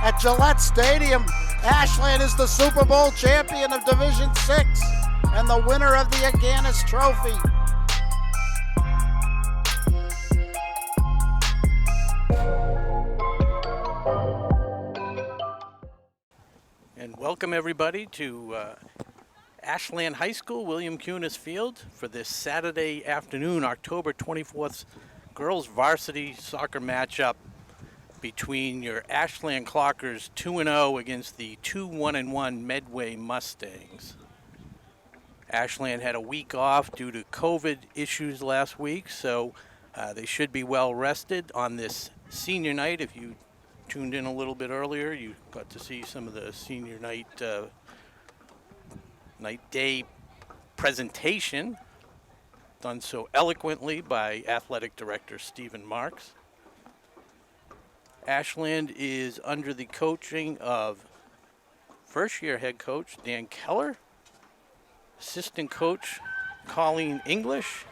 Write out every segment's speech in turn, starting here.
at Gillette Stadium. Ashland is the Super Bowl champion of Division 6 and the winner of the Aganis Trophy. And welcome everybody to Ashland High School, William Cunis Field, for this Saturday afternoon, October 24th, girls varsity soccer matchup between your Ashland Clockers 2-0 against the 2-1-1 Medway Mustangs. Ashland had a week off due to COVID issues last week, so they should be well rested on this senior night. If you tuned in a little bit earlier, you got to see some of the senior night day presentation done so eloquently by athletic director Stephen Marks. Ashland is under the coaching of first-year head coach Dan Keller, assistant coach Colleen English,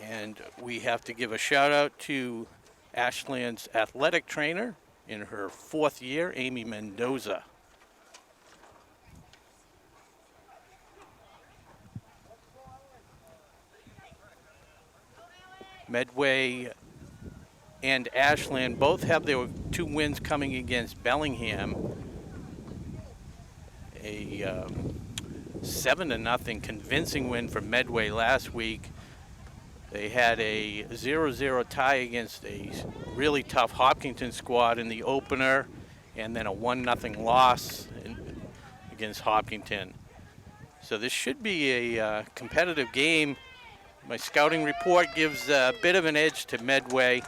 and we have to give a shout out to Ashland's athletic trainer in her 4th year, Amy Mendoza. Medway and Ashland both have their 2 wins coming against Bellingham. A 7-0 convincing win for Medway last week. They had a 0-0 tie against a really tough Hopkinton squad in the opener, and then a 1-0 loss against Hopkinton. So this should be a competitive game. My scouting report gives a bit of an edge to Medway.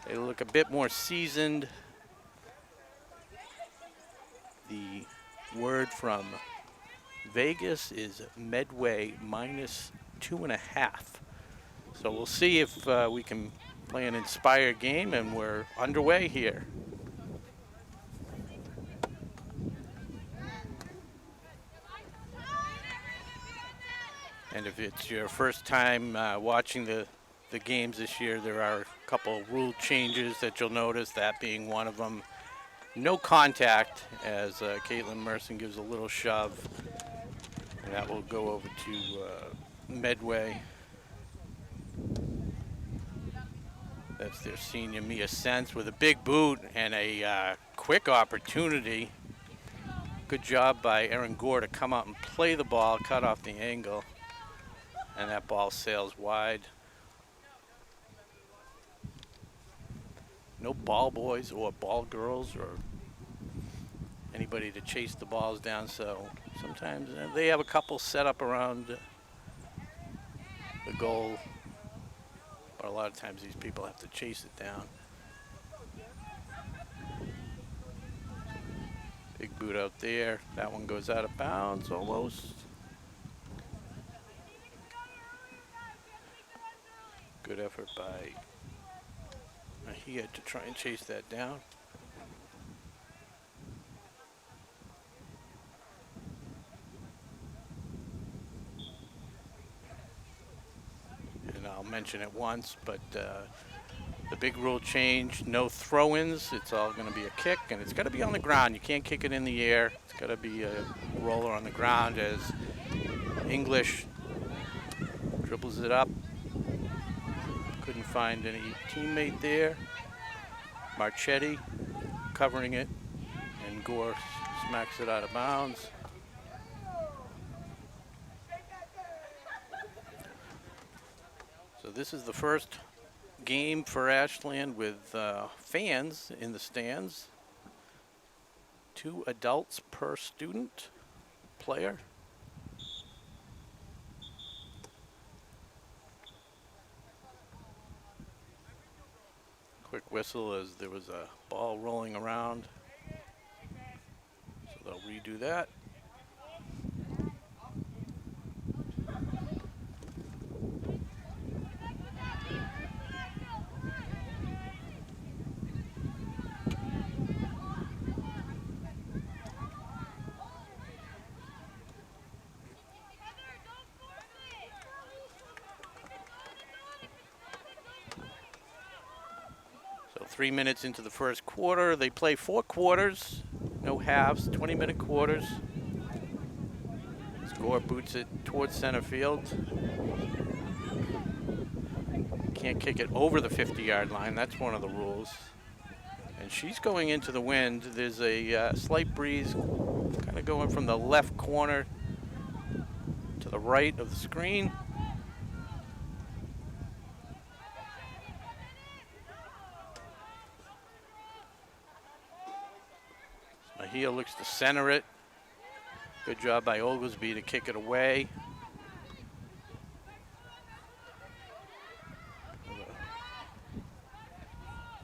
They look a bit more seasoned. The word from Vegas is Medway -2.5. So we'll see if we can play an inspired game, and we're underway here. And if it's your first time watching the games this year, there are a couple rule changes that you'll notice, that being one of them. No contact, as Caitlin Merson gives a little shove, and that will go over to Medway. That's their senior Mia Sense with a big boot and a quick opportunity. Good job by Erin Gore to come out and play the ball, cut off the angle, and that ball sails wide. No ball boys or ball girls or anybody to chase the balls down, so sometimes they have a couple set up around the goal, but a lot of times these people have to chase it down. Big boot out there. That one goes out of bounds almost. Good effort by he had to try and chase that down. And I'll mention it once, but the big rule change, no throw-ins. It's all going to be a kick, and it's got to be on the ground. You can't kick it in the air. It's got to be a roller on the ground as English dribbles it up. Couldn't find any teammate there. Marchetti covering it, and Gore smacks it out of bounds. So this is the first game for Ashland with fans in the stands. 2 adults per student player. Quick whistle as there was a ball rolling around. So they'll redo that. 3 minutes into the first quarter. They play 4 quarters, no halves, 20-minute quarters. Score boots it towards center field. Can't kick it over the 50-yard line. That's one of the rules. And she's going into the wind. There's a slight breeze kind of going from the left corner to the right of the screen. Mejia looks to center it. Good job by Oglesby to kick it away.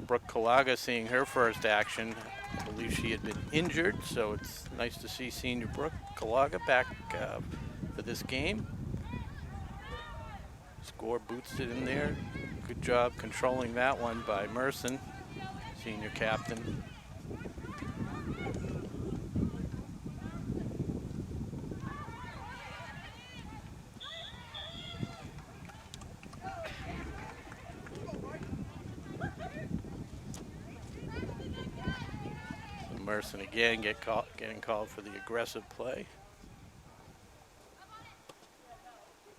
Brooke Kalaga seeing her first action. I believe she had been injured, so it's nice to see senior Brooke Kalaga back for this game. Score boots it in there. Good job controlling that one by Merson, senior captain. Merson again getting called for the aggressive play.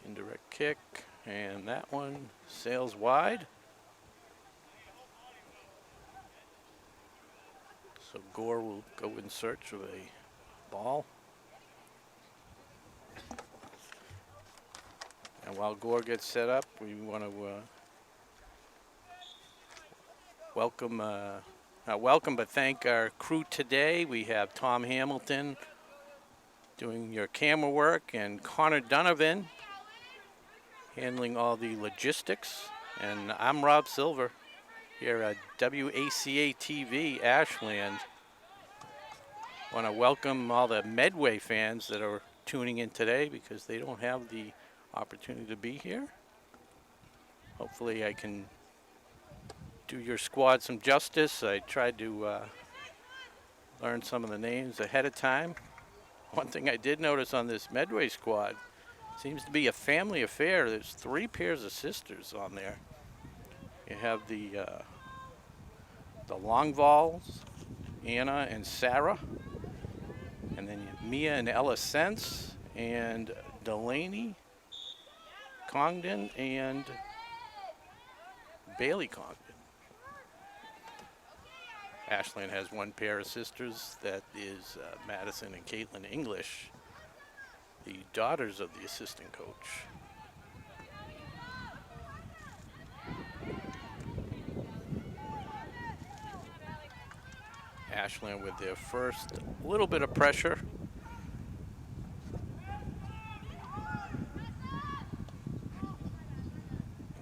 Indirect kick, and that one sails wide. So Gore will go in search of a ball. And while Gore gets set up, we want to welcome not welcome, but thank our crew today. We have Tom Hamilton doing your camera work and Connor Donovan handling all the logistics. And I'm Rob Silver here at WACA-TV Ashland. Want to welcome all the Medway fans that are tuning in today because they don't have the opportunity to be here. Hopefully I can do your squad some justice. I tried to learn some of the names ahead of time. One thing I did notice on this Medway squad, seems to be a family affair. There's 3 pairs of sisters on there. You have the Longvalls, Anna and Sarah, and then you have Mia and Ella Sense, and Delaney Congdon and Bailey Congdon. Ashland has 1 pair of sisters, that is Madison and Caitlin English, the daughters of the assistant coach. Ashland with their first little bit of pressure.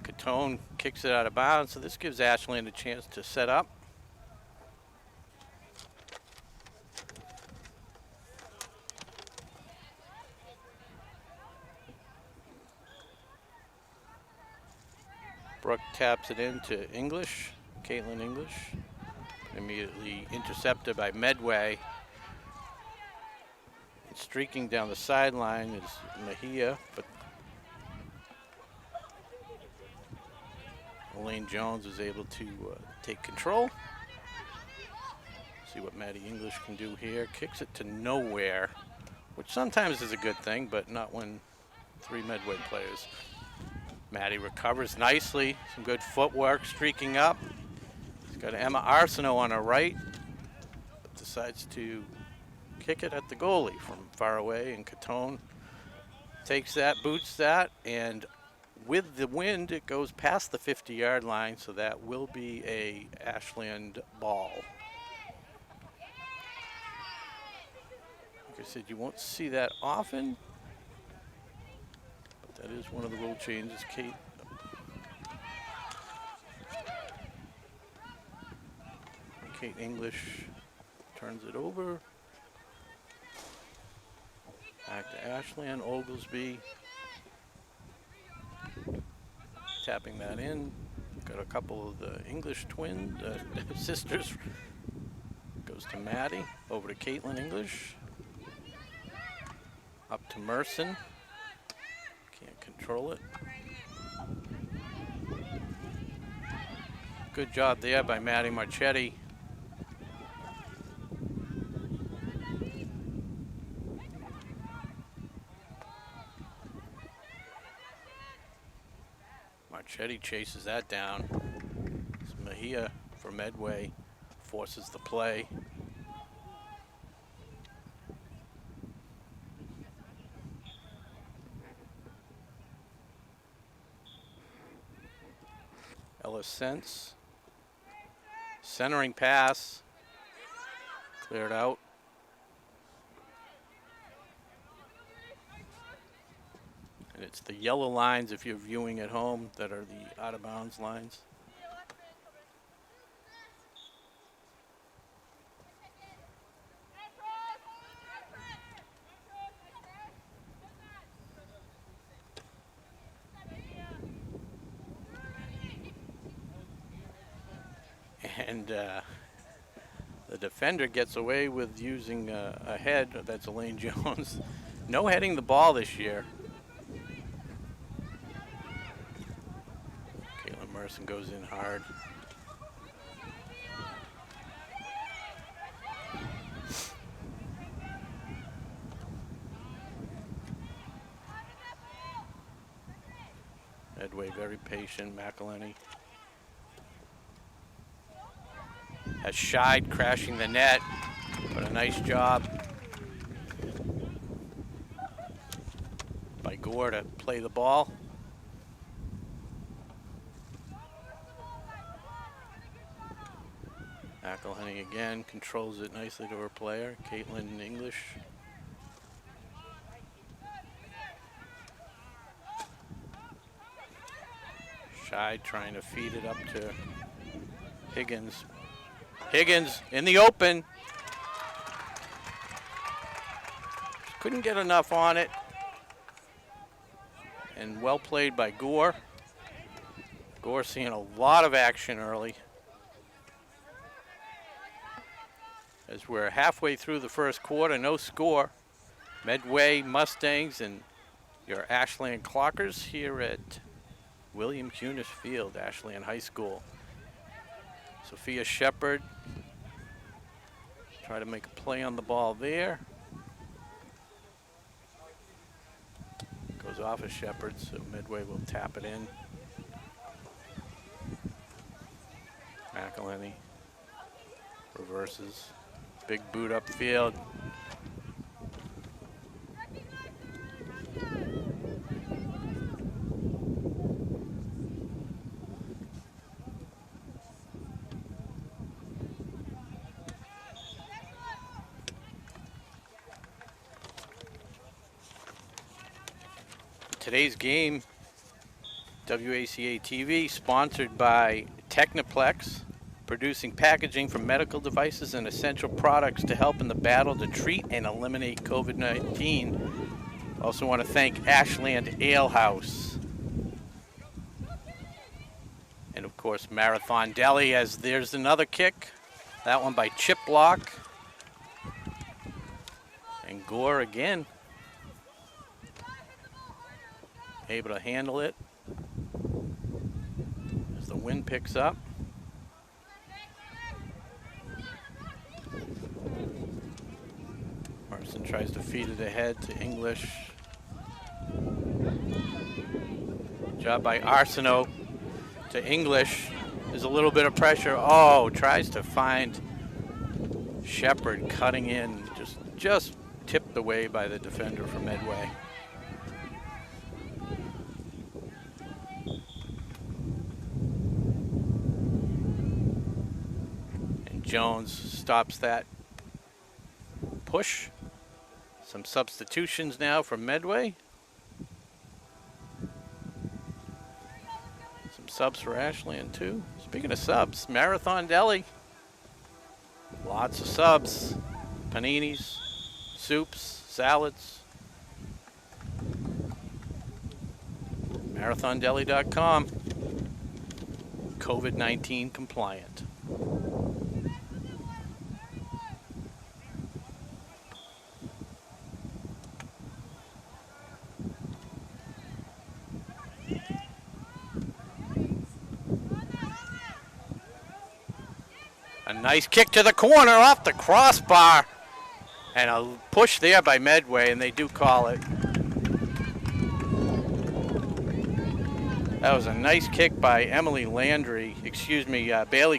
Catone kicks it out of bounds, so this gives Ashland a chance to set up. Brooke taps it into English, Caitlin English. Immediately intercepted by Medway. And streaking down the sideline is Mejia, but Elaine Jones is able to take control. See what Maddie English can do here. Kicks it to nowhere, which sometimes is a good thing, but not when 3 Medway players. Maddie recovers nicely. Some good footwork, streaking up. He's got Emma Arsenault on her right, but decides to kick it at the goalie from far away, and Catone takes that, boots that, and with the wind, it goes past the 50-yard line, so that will be a Ashland ball. Like I said, you won't see that often, but that is one of the rule changes. Kate English turns it over. Back to Ashland. Oglesby tapping that in. Got a couple of the English twin sisters. Goes to Maddie. Over to Caitlin English. Up to Merson. Can't control it. Good job there by Maddie Marchetti. Marchetti chases that down. It's Mejia for Medway, forces the play. Ellis Sense. Centering pass. Cleared out. And it's the yellow lines, if you're viewing at home, that are the out of bounds lines. And the defender gets away with using a head. That's Elaine Jones. No heading the ball this year. Caitlin Merson goes in hard. Medway very patient. McElhenney has shied, crashing the net, but a nice job by Gore to play the ball. McElhenney again controls it nicely to her player, Caitlin English. Shied trying to feed it up to Higgins. Higgins in the open. Couldn't get enough on it. And well played by Gore. Gore seeing a lot of action early. As we're halfway through the first quarter, no score. Medway Mustangs and your Ashland Clockers here at William Cunis Field, Ashland High School. Sophia Shepard try to make a play on the ball there. Goes off of Shepard, so Medway will tap it in. McElhenney reverses. Big boot upfield. Today's game, WACA-TV, sponsored by Technoplex, producing packaging for medical devices and essential products to help in the battle to treat and eliminate COVID-19. Also want to thank Ashland Ale House. And of course, Marathon Deli, as there's another kick. That one by Chip Block. And Gore again. Able to handle it as the wind picks up. Marson tries to feed it ahead to English. Job by Arsenault to English. There's a little bit of pressure. Oh, tries to find Shepard cutting in. Just tipped away by the defender from Medway. Jones stops that push. Some substitutions now from Medway. Some subs for Ashland too. Speaking of subs, Marathon Deli. Lots of subs. Paninis, soups, salads. MarathonDeli.com. COVID-19 compliant. A nice kick to the corner off the crossbar. And a push there by Medway, and they do call it. That was a nice kick by Bailey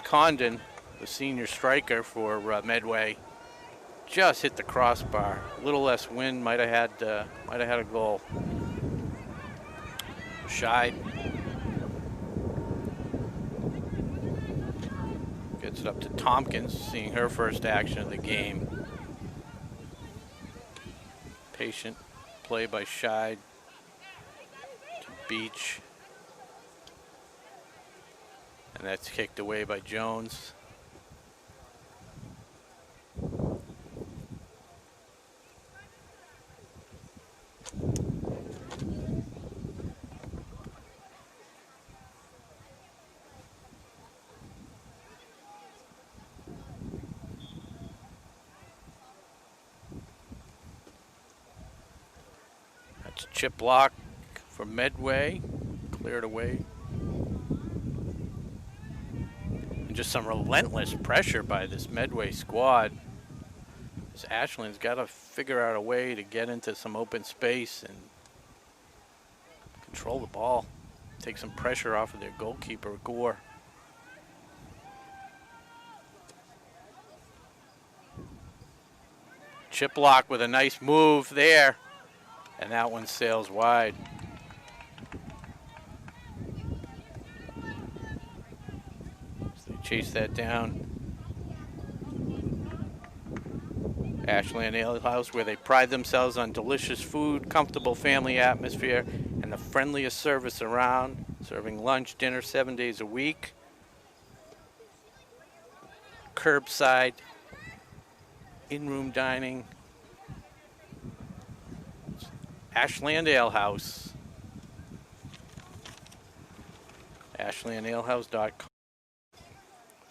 Condon, the senior striker for Medway. Just hit the crossbar. A little less wind, might have had a goal. Scheid gets it up to Tompkins, seeing her first action of the game. Patient play by Scheid to Beach. And that's kicked away by Jones. That's a chip block for Medway, cleared away. And just some relentless pressure by this Medway squad. This Ashland's got to figure out a way to get into some open space and control the ball. Take some pressure off of their goalkeeper, Gore. Chiplock with a nice move there. And that one sails wide. So they chase that down. Ashland Ale House, where they pride themselves on delicious food, comfortable family atmosphere, and the friendliest service around, serving lunch, dinner 7 days a week. Curbside, in-room dining. Ashland Ale House. AshlandAleHouse.com.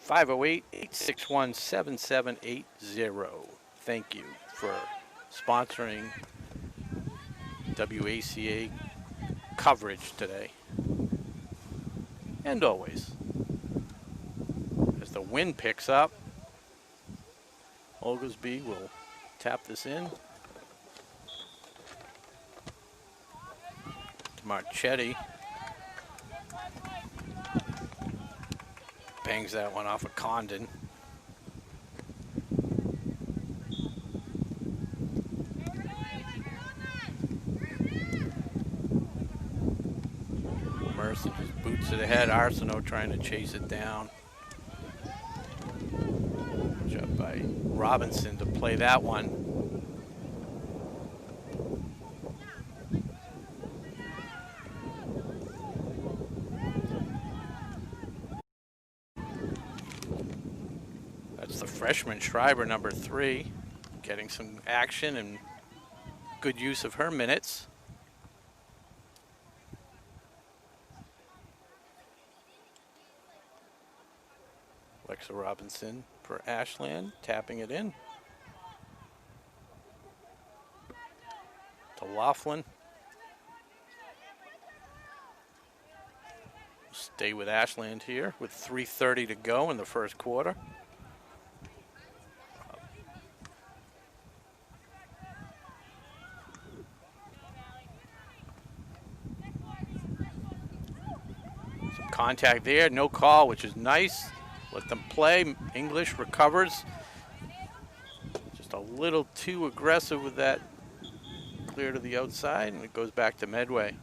508-861-7780. Thank you for sponsoring WACA coverage today. And always. As the wind picks up, Oglesby will tap this in. To Marchetti. Bangs that one off of Condon. Mercer just boots it ahead. Arsenault trying to chase it down. Good job by Robinson to play that one. That's the freshman Schreiber, number 3, getting some action and good use of her minutes. Alexa Robinson for Ashland, tapping it in. To Laughlin. Stay with Ashland here with 3:30 to go in the first quarter. Some contact there, no call, which is nice. Let them play. English recovers. Just a little too aggressive with that clear to the outside, and it goes back to Medway.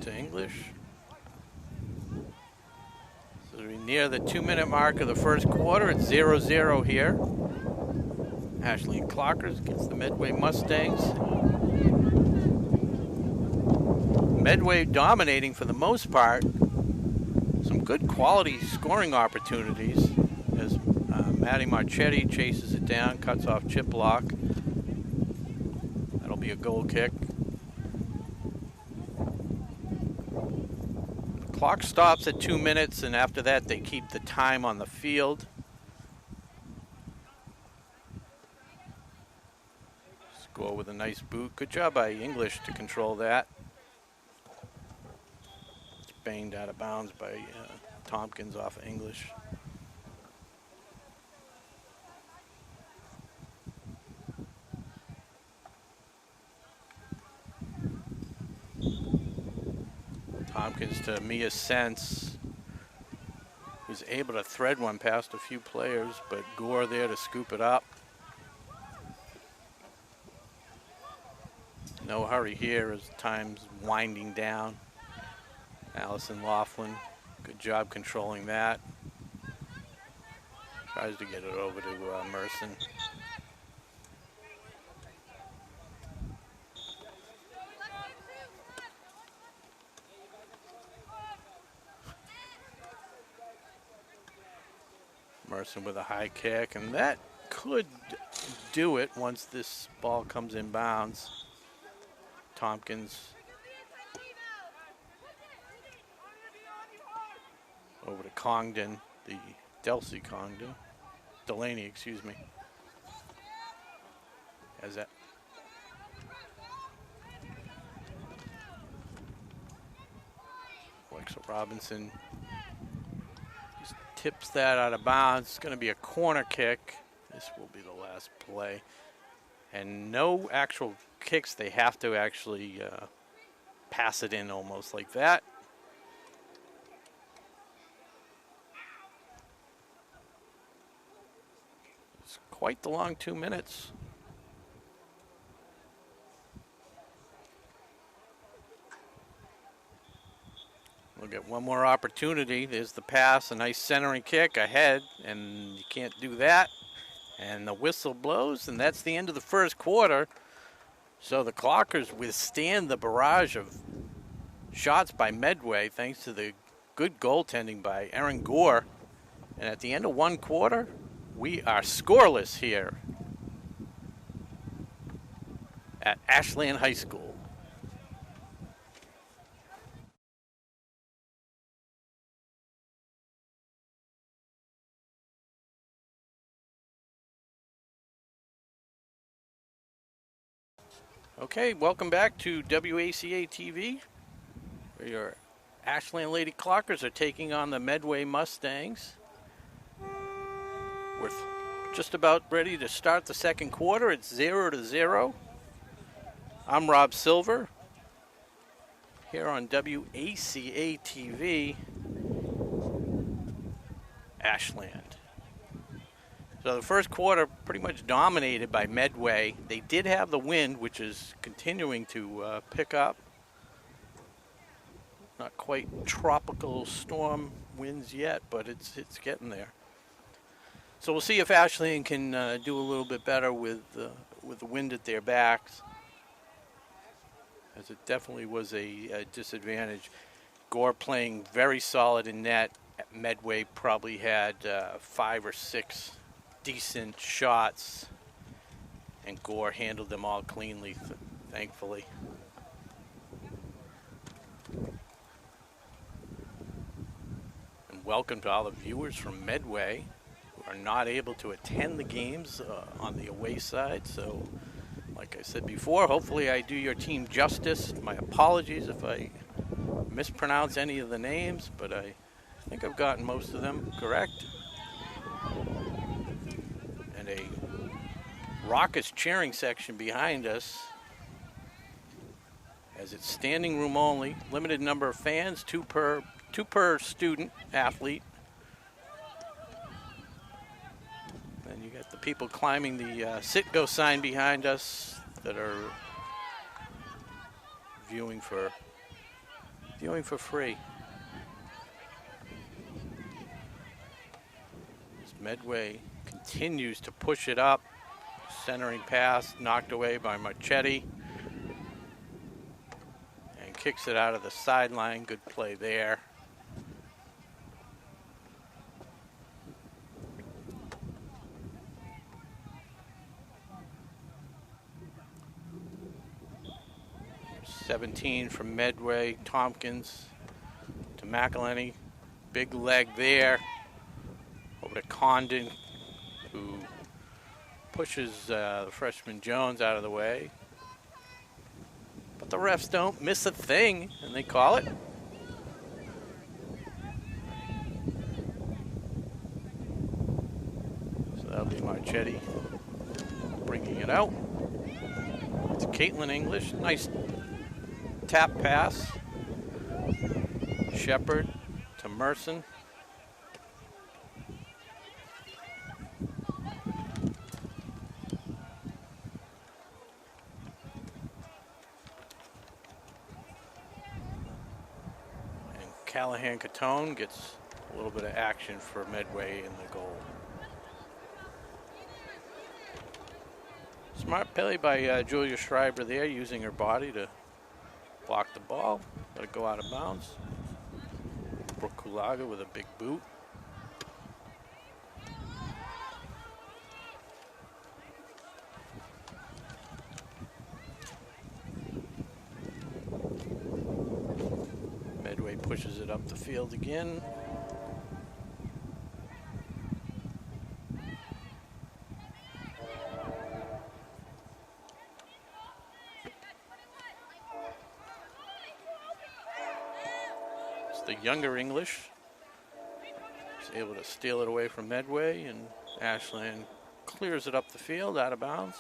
To English. So we're near the 2-minute mark of the first quarter. It's 0-0 here. Ashley Clockers against the Medway Mustangs. Medway dominating for the most part. Some good quality scoring opportunities as Matty Marchetti chases it down, cuts off chip block. That'll be a goal kick. The clock stops at 2 minutes, and after that they keep the time on the field. Score with a nice boot. Good job by English to control that. It's banged out of bounds by Tompkins off of English. Tompkins to Mia Sense, who's able to thread one past a few players, but Gore there to scoop it up. No hurry here as time's winding down. Allison Laughlin, good job controlling that. Tries to get it over to Merson. Merson with a high kick, and that could do it once this ball comes in bounds. Tompkins over to Congdon, the Delaney, excuse me. As that Alexa Robinson just tips that out of bounds. It's going to be a corner kick. This will be the last play. And no actual kicks. They have to actually pass it in almost like that. It's quite the long 2 minutes. We'll get one more opportunity. There's the pass, a nice centering kick ahead, and you can't do that. And the whistle blows, and that's the end of the first quarter. So the Clockers withstand the barrage of shots by Medway thanks to the good goaltending by Erin Gore. And at the end of one quarter, we are scoreless here at Ashland High School. Okay, welcome back to WACA-TV, where your Ashland Lady Clockers are taking on the Medway Mustangs. We're just about ready to start the second quarter. It's 0-0. I'm Rob Silver here on WACA-TV, Ashland. So the first quarter pretty much dominated by Medway. They did have the wind, which is continuing to pick up. Not quite tropical storm winds yet, but it's getting there. So we'll see if Ashland can do a little bit better with the wind at their backs, as it definitely was a disadvantage. Gore playing very solid in net. Medway probably had 5 or 6 decent shots, and Gore handled them all cleanly, thankfully. And welcome to all the viewers from Medway who are not able to attend the games on the away side. So, like I said before, hopefully I do your team justice. My apologies if I mispronounce any of the names, but I think I've gotten most of them correct. A raucous cheering section behind us, as it's standing room only, limited number of fans, two per student athlete. And you got the people climbing the sit-go sign behind us that are viewing for free. As Medway continues to push it up. Centering pass knocked away by Marchetti. And kicks it out of the sideline. Good play there. (17) from Medway. Tompkins to McElhenney. Big leg there. Over to Condon, who pushes the freshman Jones out of the way. But the refs don't miss a thing, and they call it. So that'll be Marchetti bringing it out. It's Caitlin English. Nice tap pass. Shepard to Merson. Callahan Catone gets a little bit of action for Medway in the goal. Smart play by Julia Schreiber there, using her body to block the ball, let it go out of bounds. Brooke Kulaga with a big boot. Medway pushes it up the field again. It's the younger English. Is able to steal it away from Medway, and Ashland clears it up the field out of bounds.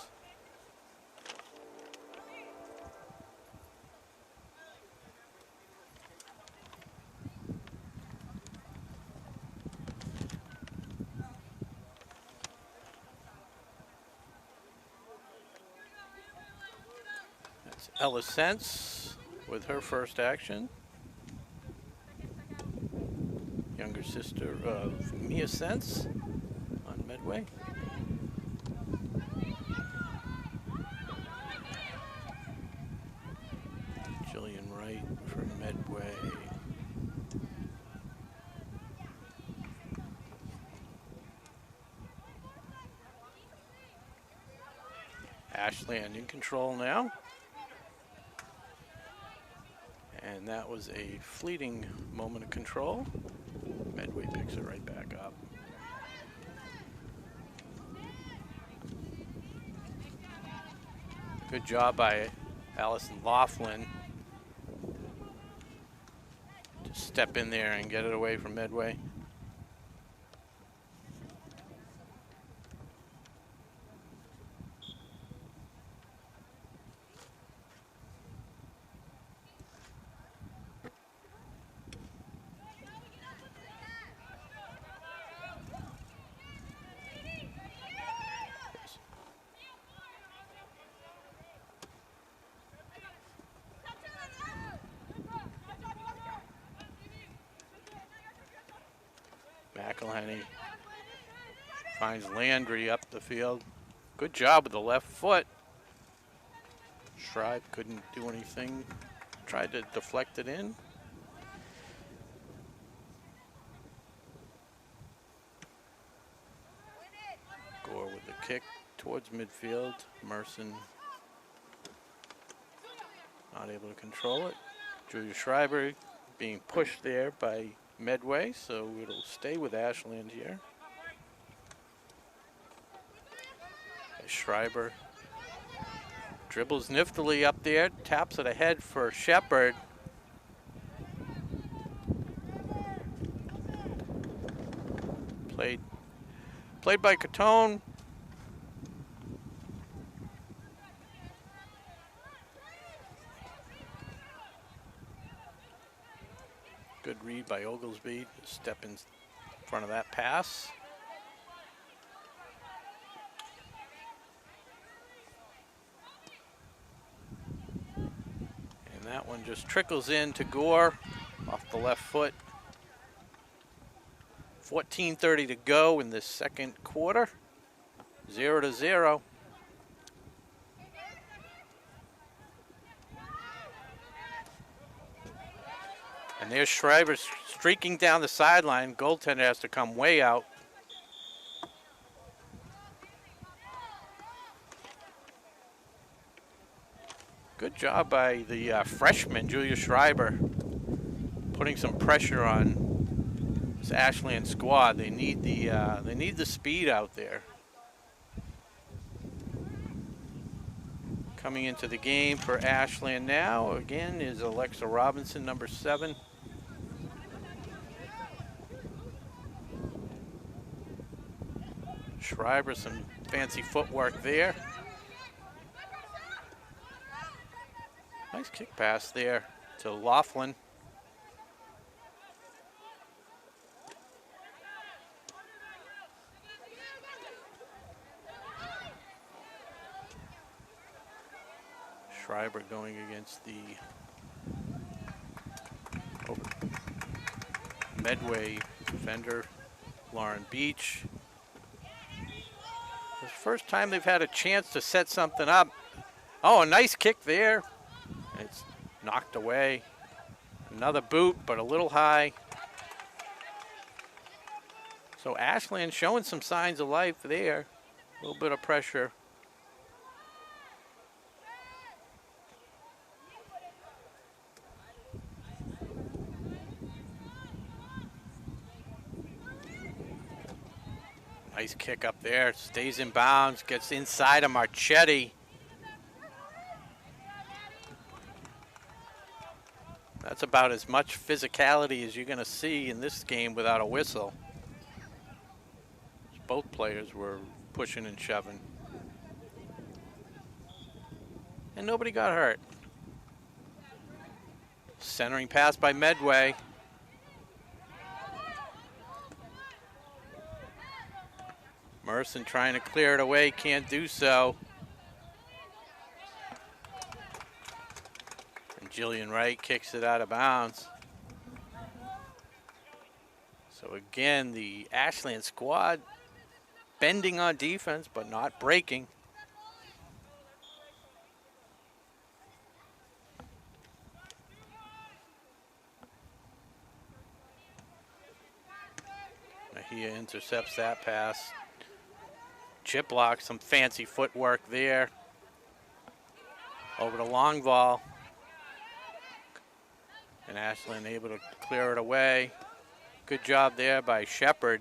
Ella Sense with her first action. Younger sister of Mia Sense on Medway. Jillian Wright from Medway. Ashland in control now. And that was a fleeting moment of control. Medway picks it right back up. Good job by Allison Laughlin to step in there and get it away from Medway. McElhenney finds Landry up the field. Good job with the left foot. Schreiber couldn't do anything. Tried to deflect it in. Gore with the kick towards midfield. Merson not able to control it. Julia Schreiber being pushed there by Medway, so it'll stay with Ashland here. Schreiber dribbles niftily up there, taps it ahead for Shepard. Played by Catone. Good read by Oglesby to step in front of that pass. And that one just trickles in to Gore off the left foot. 14:30 to go in this second quarter. 0-0. And there's Schreiber streaking down the sideline. Goaltender has to come way out. Good job by the freshman, Julia Schreiber, putting some pressure on this Ashland squad. They need the speed out there. Coming into the game for Ashland now, again, is Alexa Robinson, number 7. Schreiber, some fancy footwork there. Nice kick pass there to Laughlin. Schreiber going against the Medway defender, Lauren Beach. It's the first time they've had a chance to set something up. Oh, a nice kick there. It's knocked away. Another boot, but a little high. So Ashland showing some signs of life there. A little bit of pressure. Nice kick up there, stays in bounds, gets inside of Marchetti. That's about as much physicality as you're going to see in this game without a whistle. Both players were pushing and shoving. And nobody got hurt. Centering pass by Medway. Merson trying to clear it away, can't do so. And Jillian Wright kicks it out of bounds. So again, the Ashland squad bending on defense, but not breaking. Mejia intercepts that pass. Chip block, some fancy footwork there. Over to Longval. And Ashland able to clear it away. Good job there by Shepard.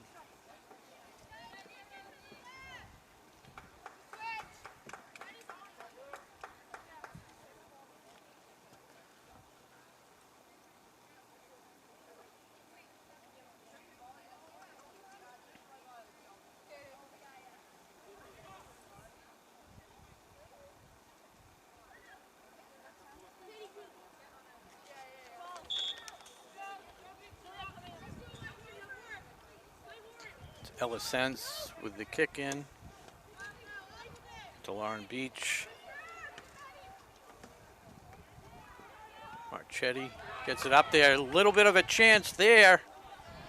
Ellisence with the kick in to Lauren Beach. Marchetti gets it up there. A little bit of a chance there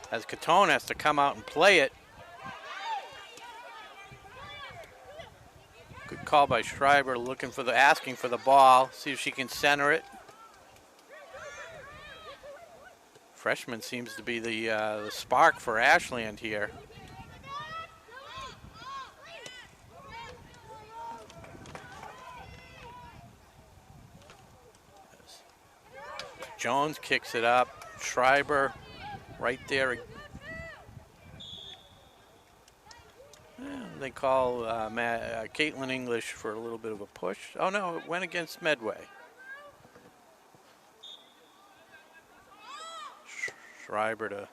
as Catone has to come out and play it. Good call by Schreiber, looking for asking for the ball. See if she can center it. Freshman seems to be the spark for Ashland here. Jones kicks it up. Schreiber right there. They call Caitlin English for a little bit of a push. Oh no, it went against Medway. Schreiber to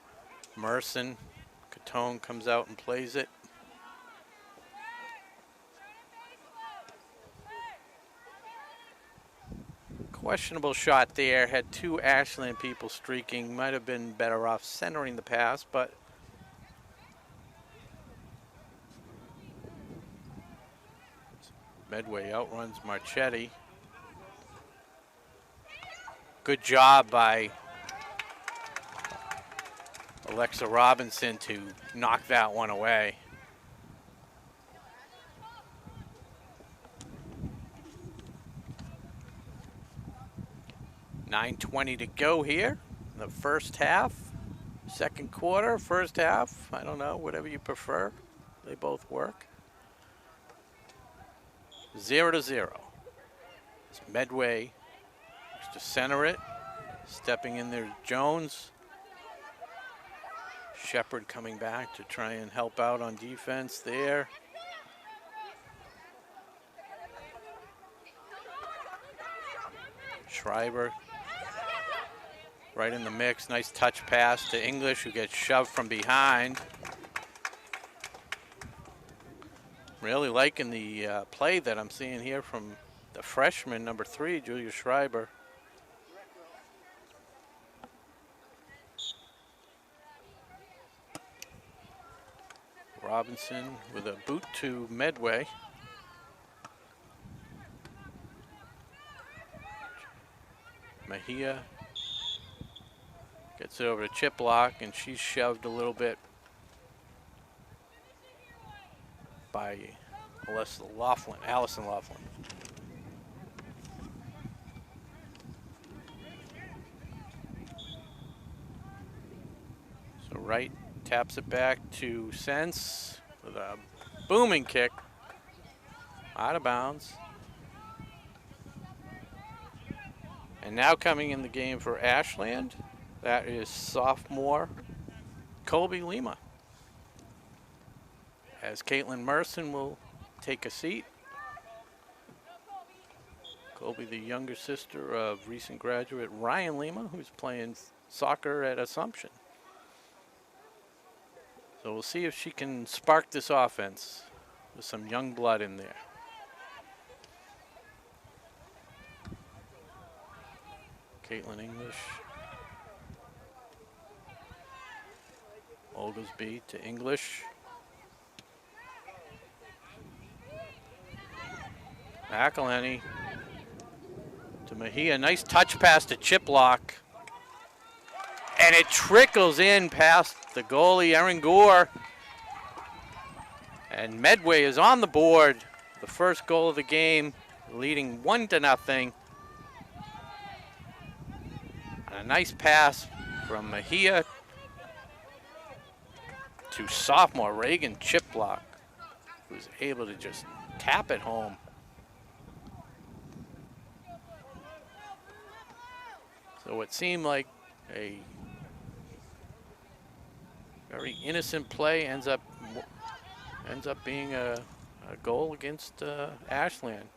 Merson. Catone comes out and plays it. Questionable shot there. Had two Ashland people streaking. Might have been better off centering the pass, but Medway outruns Marchetti. Good job by Alexa Robinson to knock that one away. .9:20 to go here. the first half, second quarter, first half. I don't know, whatever you prefer. They both work. 0-0. It's Medway to center it. Stepping in there, Jones. Shepard coming back to try and help out on defense there. Schreiber right in the mix. Nice touch pass to English, who gets shoved from behind. Really liking the play that I'm seeing here from the freshman, number 3, Julia Schreiber. Robinson with a boot to Medway. Mejia gets it over to Chiplock, and she's shoved a little bit by Allison Laughlin. So Wright taps it back to Sense with a booming kick out of bounds. And now coming in the game for Ashland, that is sophomore Colby Lima. As Caitlin Merson will take a seat. Colby, the younger sister of recent graduate Ryan Lima, who's playing soccer at Assumption. So we'll see if she can spark this offense with some young blood in there. Caitlin English. Oglesby to English. McElhenney to Mejia. Nice touch pass to Chiplock. And it trickles in past the goalie, Erin Gore. And Medway is on the board. The first goal of the game, leading 1-0. And a nice pass from Mejia to sophomore Reagan Chiplock, who's able to just tap it home. So what seemed like a very innocent play ends up being a goal against Ashland.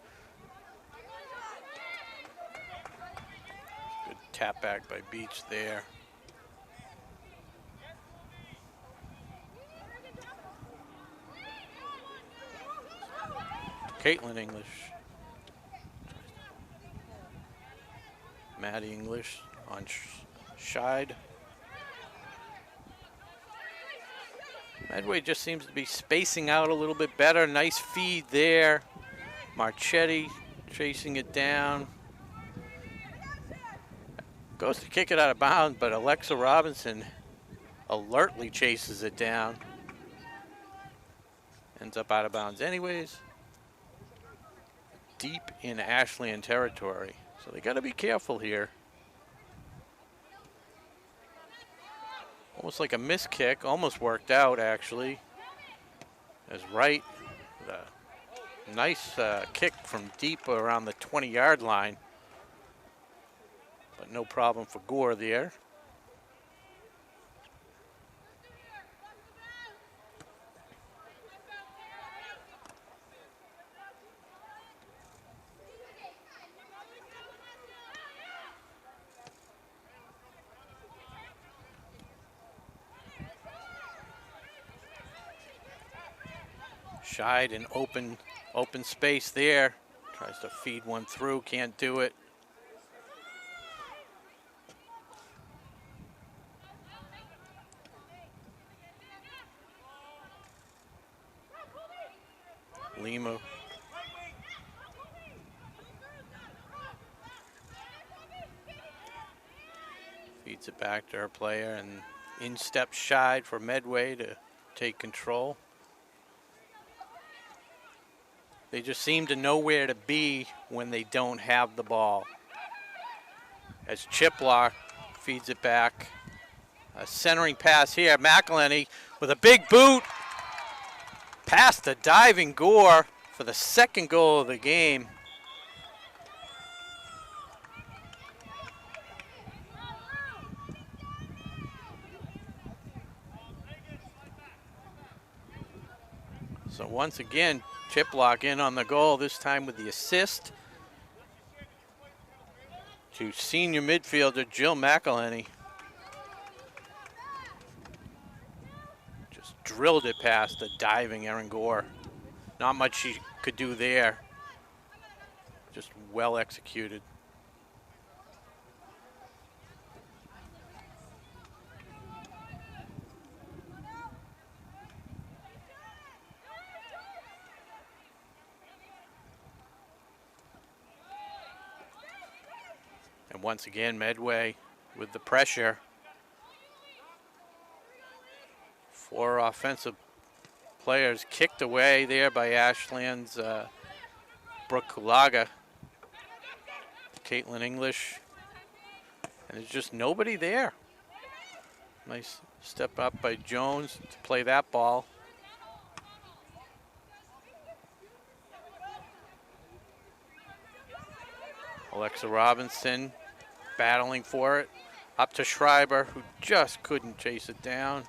Good tap back by Beach there. Caitlin English. Maddie English on Scheid. Medway just seems to be spacing out a little bit better. Nice feed there. Marchetti chasing it down. Goes to kick it out of bounds, but Alexa Robinson alertly chases it down. Ends up out of bounds anyways. Deep in Ashland territory. So they got to be careful here. Almost like a missed kick, almost worked out actually. As Wright, a nice kick from deep around the 20-yard line. But no problem for Gore there. Scheid in open space there. Tries to feed one through, can't do it. Lima. Feeds it back to her player, and in steps Scheid for Medway to take control. They just seem to know where to be when they don't have the ball. As Chiplock feeds it back. A centering pass here. McElhenney with a big boot. Past the diving Gore for the second goal of the game. So once again, Chiplock in on the goal, this time with the assist to senior midfielder Jill McElhenney. Just drilled it past the diving Erin Gore. Not much she could do there. Just well executed. And once again, Medway with the pressure. 4 offensive players kicked away there by Ashland's Brooke Kulaga. Caitlin English. And there's just nobody there. Nice step up by Jones to play that ball. Alexa Robinson battling for it. Up to Schreiber, who just couldn't chase it down.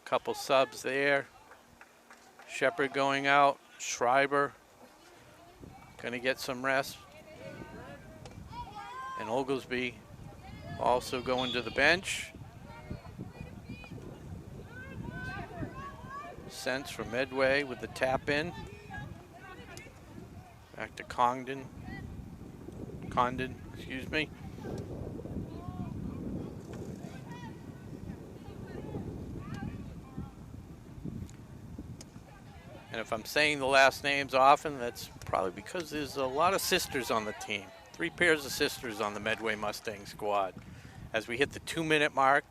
Couple subs there. Shepard going out. Schreiber going to get some rest. And Oglesby also going to the bench. Sense from Medway with the tap in. Back to Condon, excuse me. And if I'm saying the last names often, that's probably because there's a lot of sisters on the team. 3 pairs of sisters on the Medway Mustang squad. As we hit the 2-minute mark,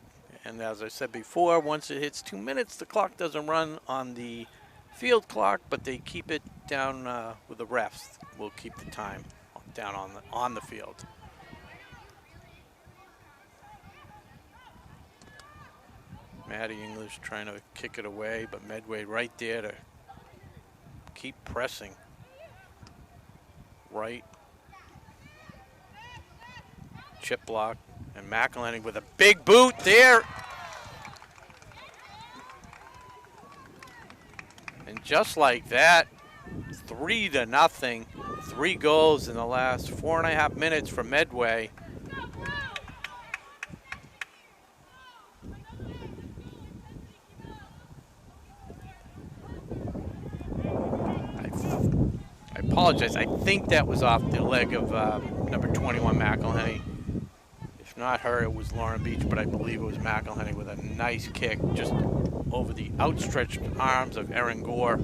and as I said before, once it hits 2 minutes, the clock doesn't run on the field clock, but they keep it down with the refs. We'll keep the time down on the field. Maddie English trying to kick it away, but Medway right there to keep pressing. Right. Chip block. And McElhenney with a big boot there. And just like that, 3-0. 3 goals in the last 4.5 minutes for Medway. I apologize. I think that was off the leg of number 21, McElhenney. If not her, it was Lauren Beach, but I believe it was McElhenney with a nice kick just over the outstretched arms of Erin Gore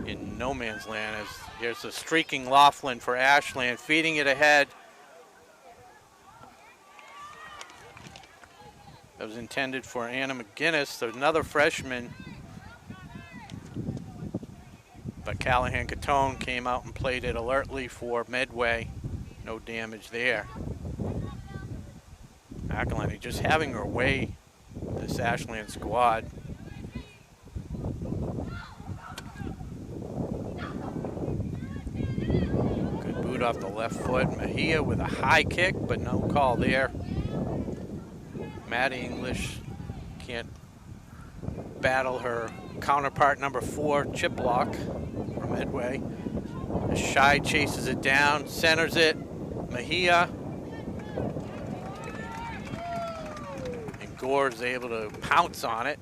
in no man's land. As here's a streaking Laughlin for Ashland, feeding it ahead. That was intended for Anna McGinnis, another freshman. But Callahan Catone came out and played it alertly for Medway. No damage there. McElhenney just having her way with this Ashland squad. Good boot off the left foot. Mejia with a high kick, but no call there. Maddie English can't battle her counterpart number 4, Chiplock from Medway. Shy chases it down, centers it. Mejia. And Gore is able to pounce on it.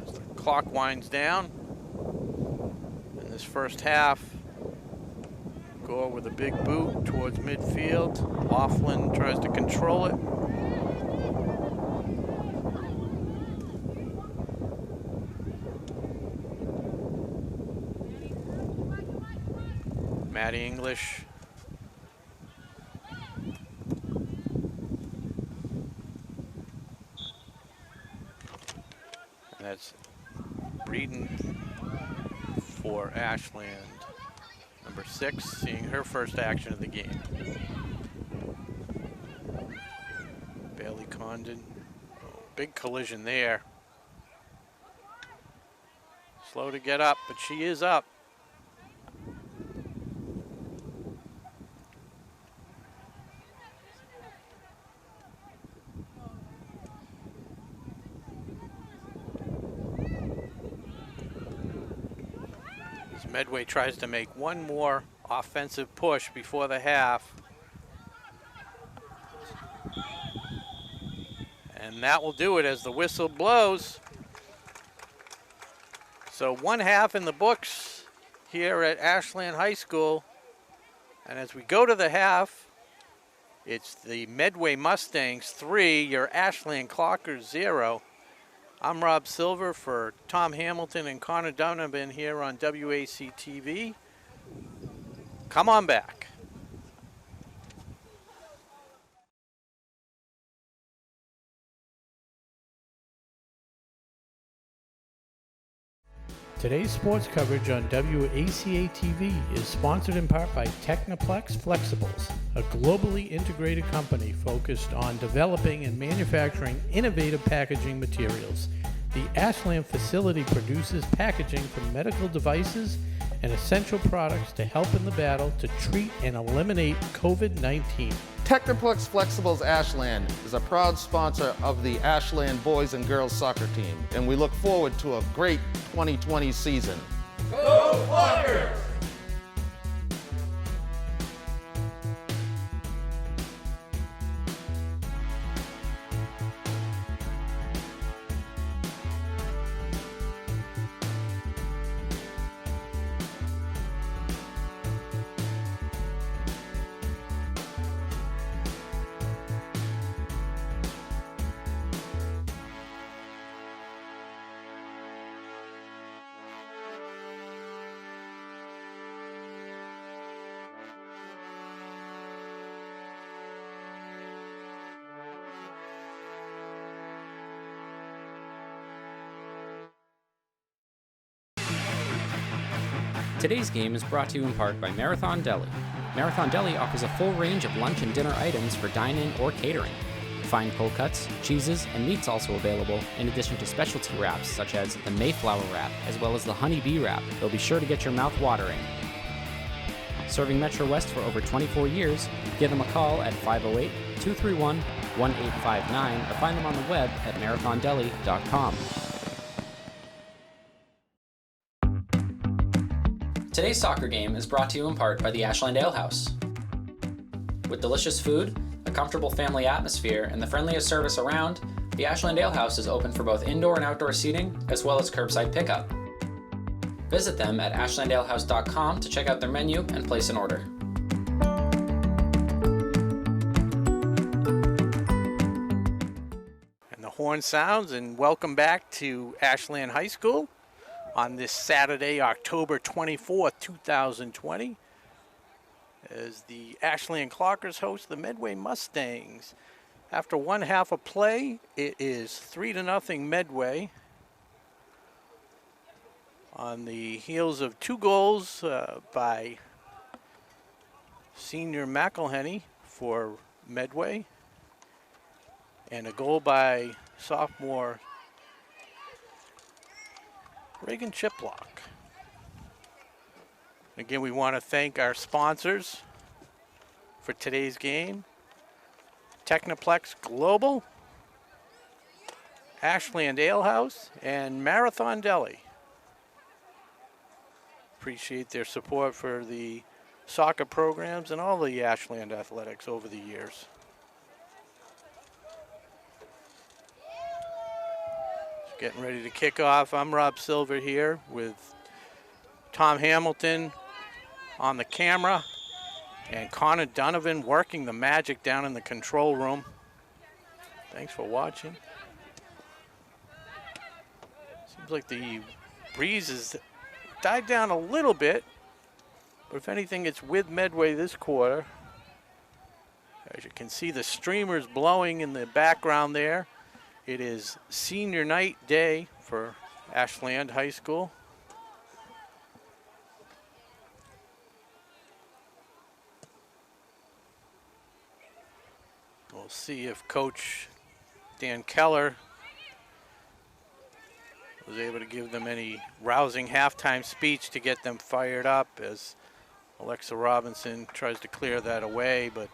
As the clock winds down in this first half, Gore with a big boot towards midfield. Laughlin tries to control it. Maddie English. And that's Reedon for Ashland. Number 6, seeing her first action of the game. Bailey Condon. Oh, big collision there. Slow to get up, but she is up. Medway tries to make one more offensive push before the half. And that will do it as the whistle blows. So 1 half in the books here at Ashland High School. And as we go to the half, it's the Medway Mustangs 3, your Ashland Clockers 0. I'm Rob Silver for Tom Hamilton and Connor Donovan here on WACA-TV. Come on back. Today's sports coverage on WACA-TV is sponsored in part by Technoplex Flexibles, a globally integrated company focused on developing and manufacturing innovative packaging materials. The Ashland facility produces packaging for medical devices and essential products to help in the battle to treat and eliminate COVID-19. Technoplex Flexibles Ashland is a proud sponsor of the Ashland boys and girls soccer team, and we look forward to a great 2020 season. Go Flyers! Today's game is brought to you in part by Marathon Deli. Marathon Deli offers a full range of lunch and dinner items for dine-in or catering. Fine cold cuts, cheeses, and meats also available, in addition to specialty wraps such as the Mayflower wrap, as well as the Honey Bee wrap. They'll be sure to get your mouth watering. Serving Metro West for over 24 years, give them a call at 508-231-1859 or find them on the web at marathondeli.com. Today's soccer game is brought to you in part by the Ashland Ale House. With delicious food, a comfortable family atmosphere, and the friendliest service around, the Ashland Ale House is open for both indoor and outdoor seating, as well as curbside pickup. Visit them at ashlandalehouse.com to check out their menu and place an order. And the horn sounds, and welcome back to Ashland High School on this Saturday, October 24th, 2020, as the Ashland Clockers host the Medway Mustangs. After 1 half of play, it is 3-0 Medway on the heels of 2 goals by senior McElhenney for Medway and a goal by sophomore Reagan Chiplock. Again, we want to thank our sponsors for today's game: Technoplex Global, Ashland Ale House, and Marathon Deli. Appreciate their support for the soccer programs and all the Ashland athletics over the years. Getting ready to kick off. I'm Rob Silver here with Tom Hamilton on the camera and Connor Donovan working the magic down in the control room. Thanks for watching. Seems like the breeze has died down a little bit, but if anything, it's with Medway this quarter. As you can see, the streamers blowing in the background there. It is senior night day for Ashland High School. We'll see if Coach Dan Keller was able to give them any rousing halftime speech to get them fired up, as Alexa Robinson tries to clear that away, but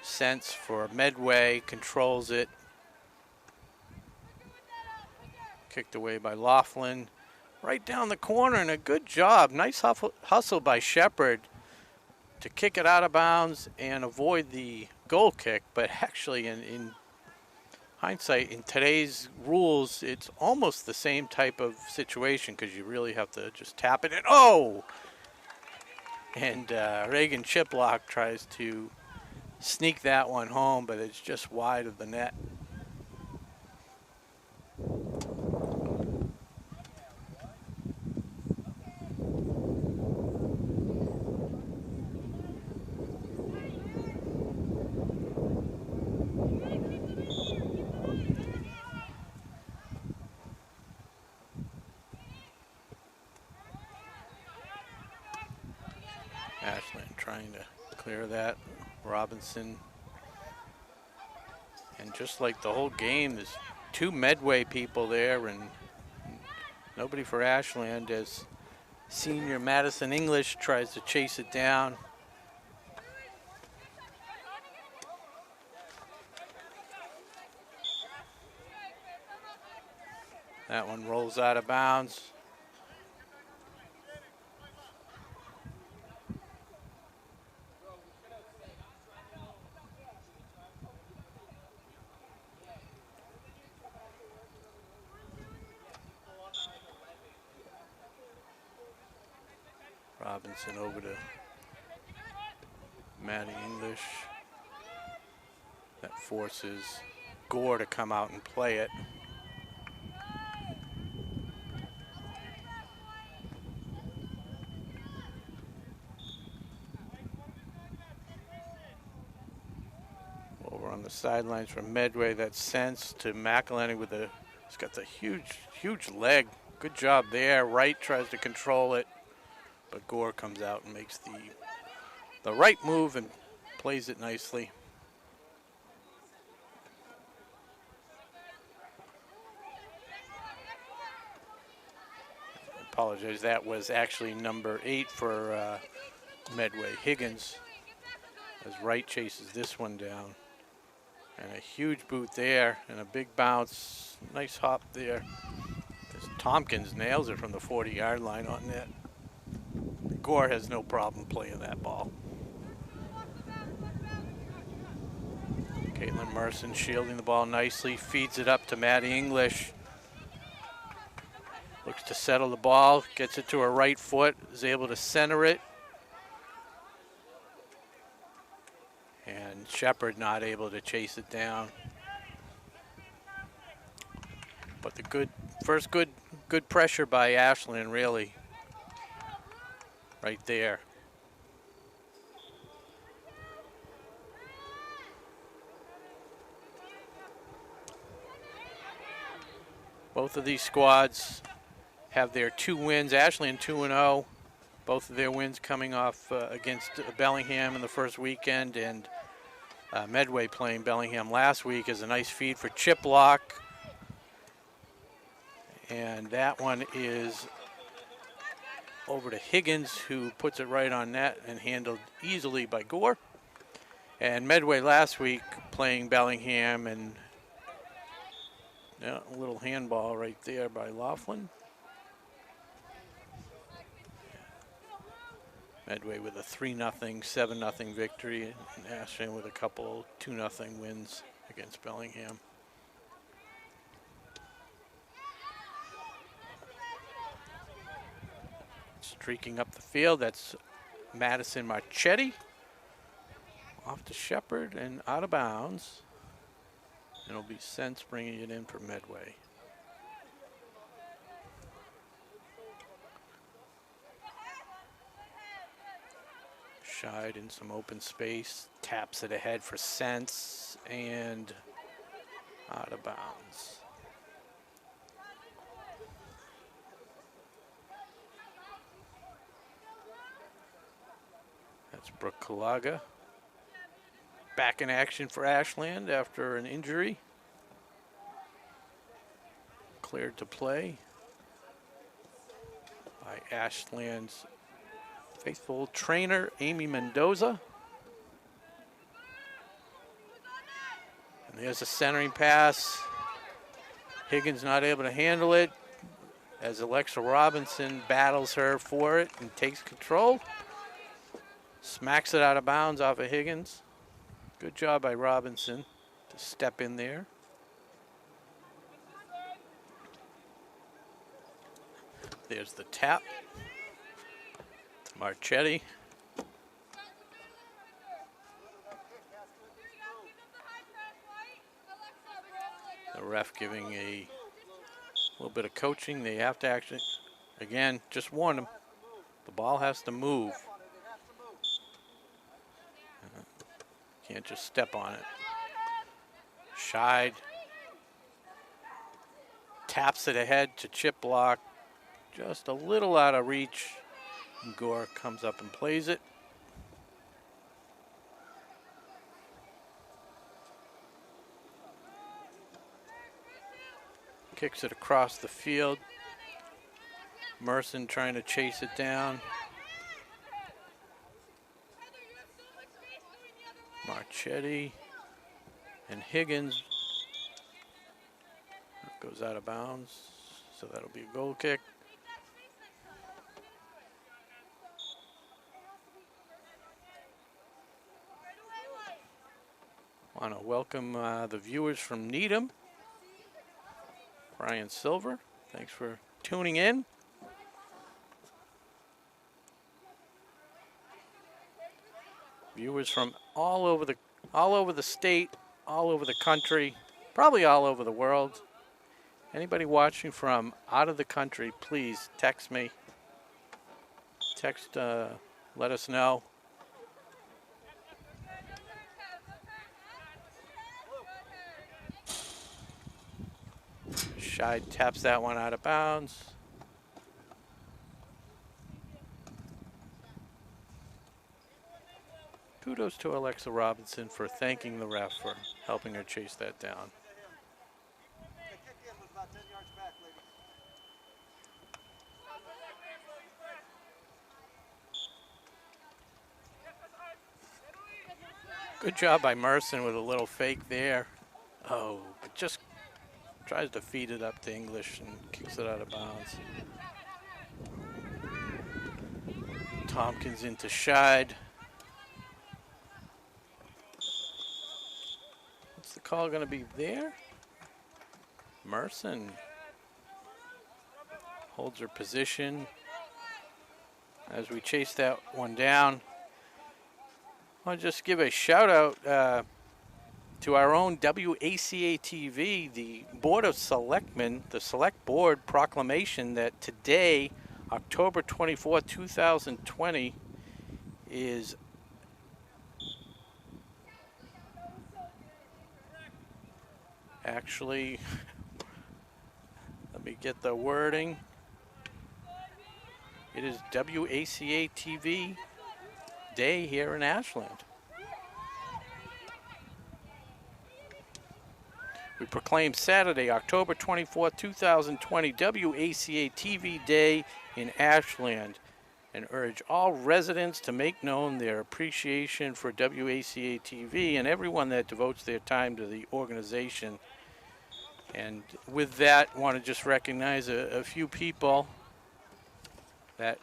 Sense for Medway controls it. Kicked away by Laughlin. Right down the corner, and a good job. Nice hustle by Shepard to kick it out of bounds and avoid the goal kick. But actually, in hindsight, in today's rules, it's almost the same type of situation, because you really have to just tap it in. Oh! And Reagan Chiplock tries to sneak that one home, but it's just wide of the net. Ashland trying to clear that. Robinson. And just like the whole game, there's two Medway people there and nobody for Ashland, as senior Madison English tries to chase it down. That one rolls out of bounds. Robinson over to Maddie English. That forces Gore to come out and play it. Over on the sidelines from Medway, that Sense to McElhenney with a, he's got the huge leg. Good job there. Wright tries to control it, but Gore comes out and makes the right move and plays it nicely. I apologize, that was actually number 8 for Medway, Higgins, as Wright chases this one down. And a huge boot there and a big bounce. Nice hop there. As Tompkins nails it from the 40-yard line on net. Gore has no problem playing that ball. Caitlin Merson shielding the ball nicely, feeds it up to Maddie English. Looks to settle the ball, gets it to her right foot, is able to center it. And Shepard not able to chase it down. But the first good pressure by Ashland, really. Right there. Both of these squads have their 2 wins. Ashland 2-0. Both of their wins coming off against Bellingham in the first weekend, and Medway playing Bellingham last week is a nice feed for Chiplock. And that one is over to Higgins, who puts it right on net and handled easily by Gore. And Medway last week playing Bellingham, and yeah, a little handball right there by Laughlin. Medway with a 3-0, 7-0 victory, and Ashland with a couple 2-0 wins against Bellingham. Streaking up the field, that's Madison Marchetti. Off to Shepard and out of bounds. And it'll be Sense bringing it in for Medway. Shied in some open space, taps it ahead for Sense, and out of bounds. Brooke Kalaga back in action for Ashland after an injury. Cleared to play by Ashland's faithful trainer, Amy Mendoza. And there's a centering pass. Higgins not able to handle it as Alexa Robinson battles her for it and takes control. Smacks it out of bounds off of Higgins. Good job by Robinson to step in there. There's the tap to Marchetti. The ref giving a little bit of coaching. They have to actually, again, just warn them. The ball has to move. Can't just step on it. Scheid taps it ahead to chip block. Just a little out of reach. And Gore comes up and plays it. Kicks it across the field. Merson trying to chase it down. Marchetti and Higgins. Goes out of bounds, so that'll be a goal kick. Want to welcome the viewers from Needham. Brian Silver, thanks for tuning in. Viewers from all over the state, all over the country, probably all over the world. Anybody watching from out of the country, please text me. Text, let us know. Scheid taps that one out of bounds. Kudos to Alexa Robinson for thanking the ref for helping her chase that down. Good job by Merson with a little fake there. Oh, but just tries to feed it up to English and kicks it out of bounds. Tompkins into Scheid. What's the call going to be there? Merson holds her position as we chase that one down. I'll just give a shout out to our own WACA-TV, the Board of Selectmen, the Select Board proclamation that today, October 24, 2020, is actually, let me get the wording. It is WACA-TV Day here in Ashland. We proclaim Saturday, October 24, 2020, WACA-TV Day in Ashland, and urge all residents to make known their appreciation for WACA-TV and everyone that devotes their time to the organization. And with that, I want to just recognize a few people that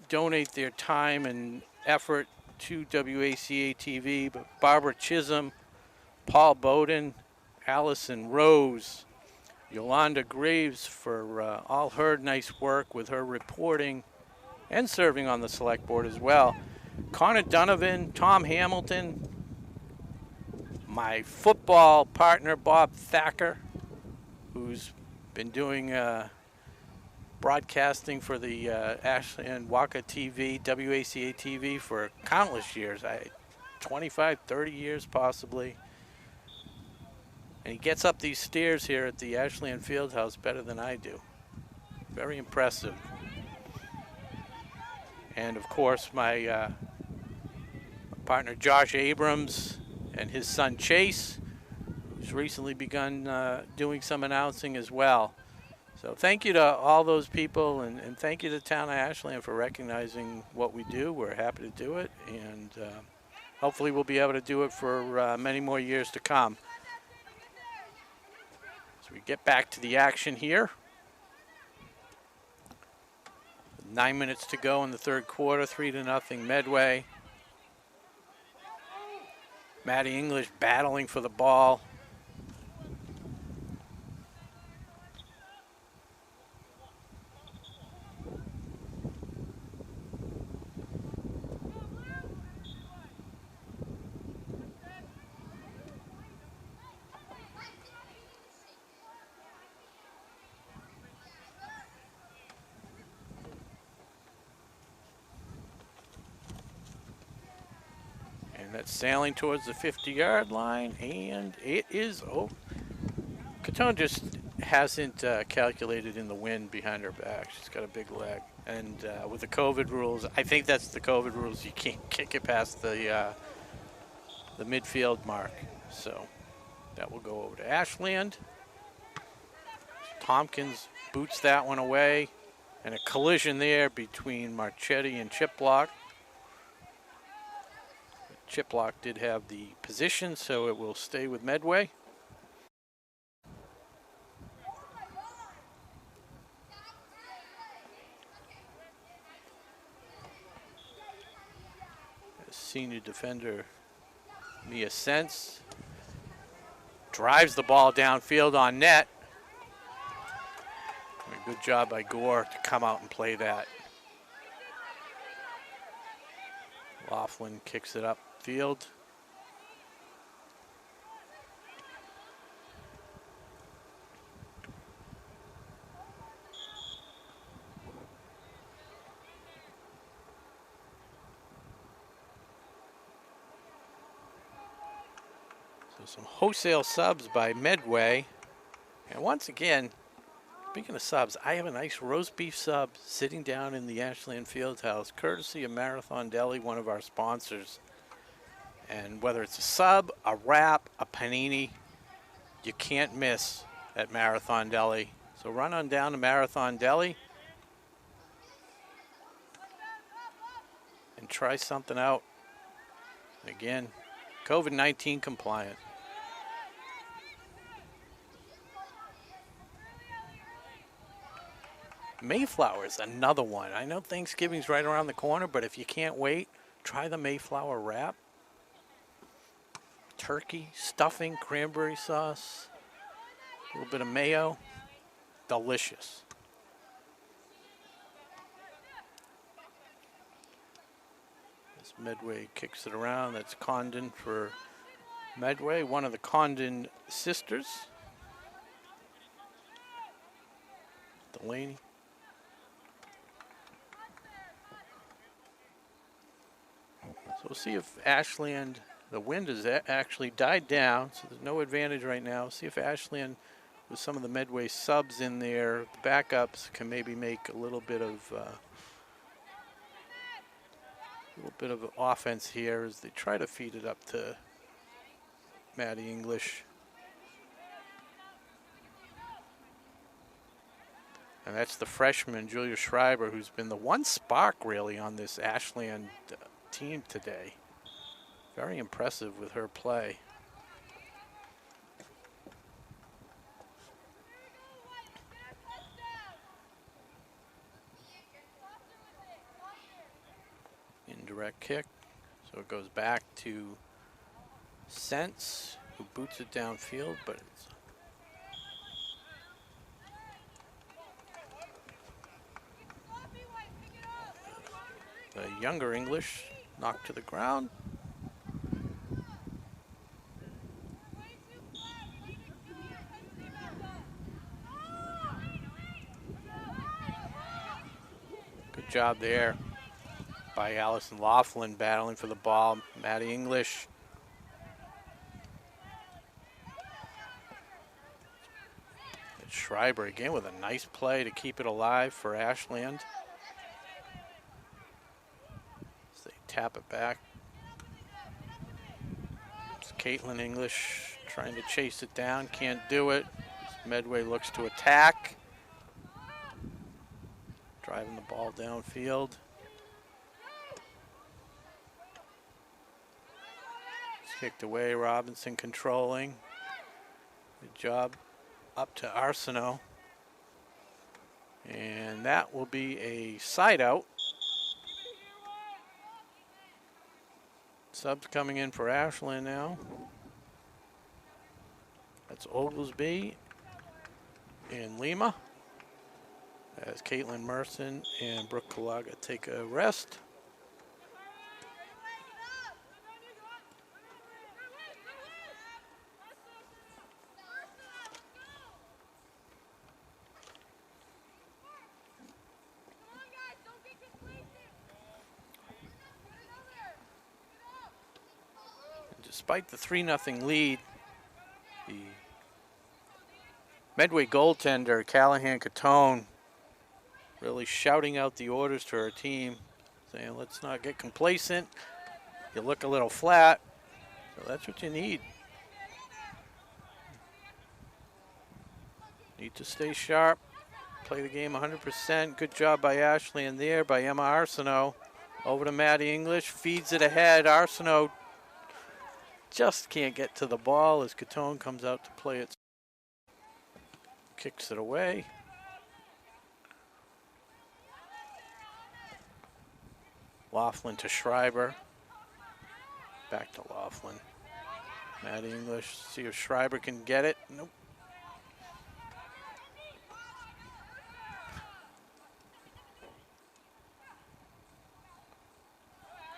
donate their time and effort to WACA-TV, but Barbara Chisholm, Paul Bowden, Allison Rose, Yolanda Graves for all her nice work with her reporting and serving on the select board as well. Connor Donovan, Tom Hamilton, my football partner Bob Thacker, who's been doing broadcasting for the Ashland WACA-TV, WACA-TV for countless years, 25, 30 years possibly. And he gets up these stairs here at the Ashland Fieldhouse better than I do. Very impressive. And of course, my partner Josh Abrams and his son Chase, who's recently begun doing some announcing as well. So thank you to all those people, and thank you to the town of Ashland for recognizing what we do. We're happy to do it, and hopefully we'll be able to do it for many more years to come. So we get back to the action here. 9 minutes to go in the third quarter, 3-0 Medway. Maddie English battling for the ball. And that's sailing towards the 50-yard line, and it is, oh, Catone just hasn't calculated in the wind behind her back. She's got a big leg. And with the COVID rules, I think that's the COVID rules, you can't kick it past the midfield mark. So that will go over to Ashland. Tompkins boots that one away, and a collision there between Marchetti and Chiplock. Chiplock did have the position, so it will stay with Medway. Senior defender Mia Sense drives the ball downfield on net. Good job by Gore to come out and play that. Laughlin kicks it upfield. So some wholesale subs by Medway. And once again, speaking of subs, I have a nice roast beef sub sitting down in the Ashland Fieldhouse, courtesy of Marathon Deli, one of our sponsors. And whether it's a sub, a wrap, a panini, you can't miss at Marathon Deli. So run on down to Marathon Deli and try something out. Again, COVID-19 compliant. Mayflower is another one. I know Thanksgiving's right around the corner, but if you can't wait, try the Mayflower wrap. Turkey, stuffing, cranberry sauce, a little bit of mayo. Delicious. As Medway kicks it around, that's Condon for Medway, one of the Condon sisters. Delaney. So we'll see if Ashland, the wind has actually died down, so there's no advantage right now. See if Ashland, with some of the Medway subs in there, the backups, can maybe make a little bit of offense here as they try to feed it up to Maddie English. And that's the freshman, Julia Schreiber, who's been the one spark really on this Ashland team today. Very impressive with her play. Indirect kick, so it goes back to Sense, who boots it downfield, but it's the younger English knocked to the ground. Good job there by Allison Laughlin battling for the ball. Maddie English. And Schreiber again with a nice play to keep it alive for Ashland. As they tap it back. Caitlin English trying to chase it down, can't do it. Medway looks to attack. Driving the ball downfield. It's kicked away, Robinson controlling. Good job up to Arsenault. And that will be a side out. Subs coming in for Ashland now. That's Oglesby and Lima, as Caitlin Merson and Brooke Kalaga take a rest. And despite the 3-0 lead, the Medway goaltender, Callahan Catone, really shouting out the orders to her team, saying, let's not get complacent. You look a little flat, so that's what you need. Need to stay sharp, play the game 100%. Good job by Ashley in there, by Emma Arsenault. Over to Maddie English, feeds it ahead. Arsenault just can't get to the ball as Catone comes out to play it. Kicks it away. Laughlin to Schreiber. Back to Laughlin. Maddie English, see if Schreiber can get it. Nope.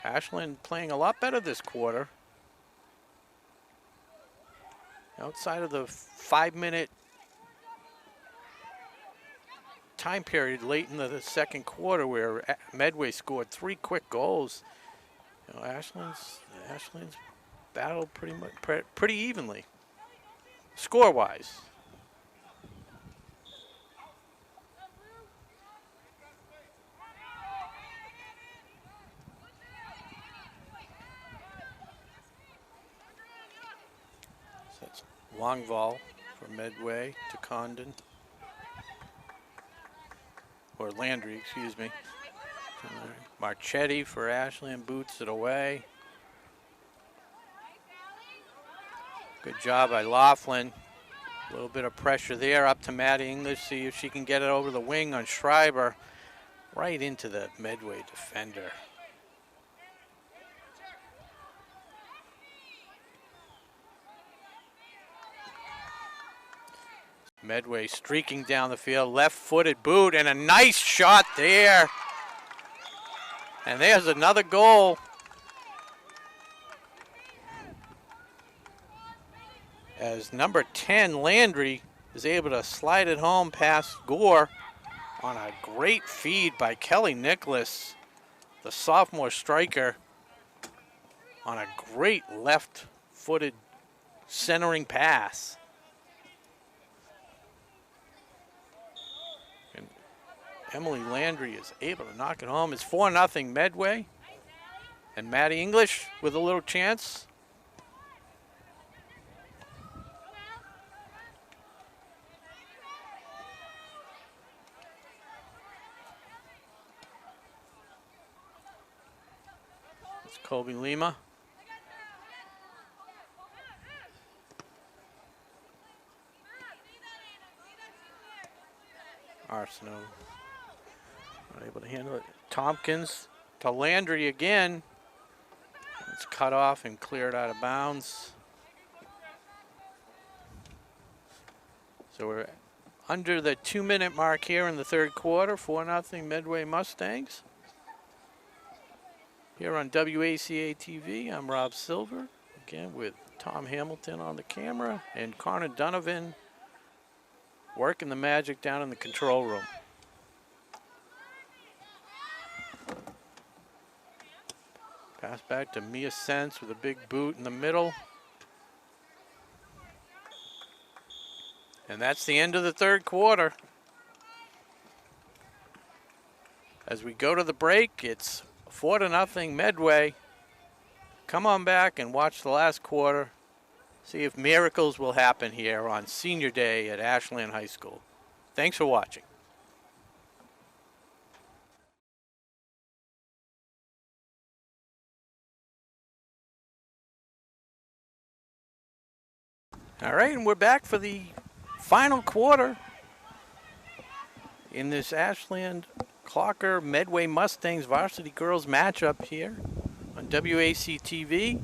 Ashland playing a lot better this quarter. Outside of the 5-minute time period late in the second quarter where Medway scored 3 quick goals, you know, Ashland's battled pretty evenly, score-wise. So that's Longval for Medway to Condon. Or Landry, excuse me. Marchetti for Ashland, boots it away. Good job by Laughlin. A little bit of pressure there, up to Maddie English, see if she can get it over the wing on Schreiber. Right into the Medway defender. Medway streaking down the field, left-footed boot, and a nice shot there. And there's another goal. As number 10, Landry, is able to slide it home past Gore on a great feed by Kelly Nicholas, the sophomore striker, on a great left-footed centering pass. Emily Landry is able to knock it home. It's 4-0 Medway. And Maddie English with a little chance. It's Colby Lima. Arsenault. Not able to handle it. Tompkins to Landry again. It's cut off and cleared out of bounds. So we're under the 2-minute mark here in the third quarter. 4-0 Medway Mustangs. Here on WACA-TV, I'm Rob Silver, again with Tom Hamilton on the camera and Connor Donovan working the magic down in the control room. Pass back to Mia Sense with a big boot in the middle. And that's the end of the third quarter. As we go to the break, it's 4-0 Medway. Come on back and watch the last quarter See if miracles will happen here on Senior Day at Ashland High School. Thanks for watching. All right, and we're back for the final quarter in this Ashland Clocker Medway Mustangs varsity girls matchup here on WACA-TV.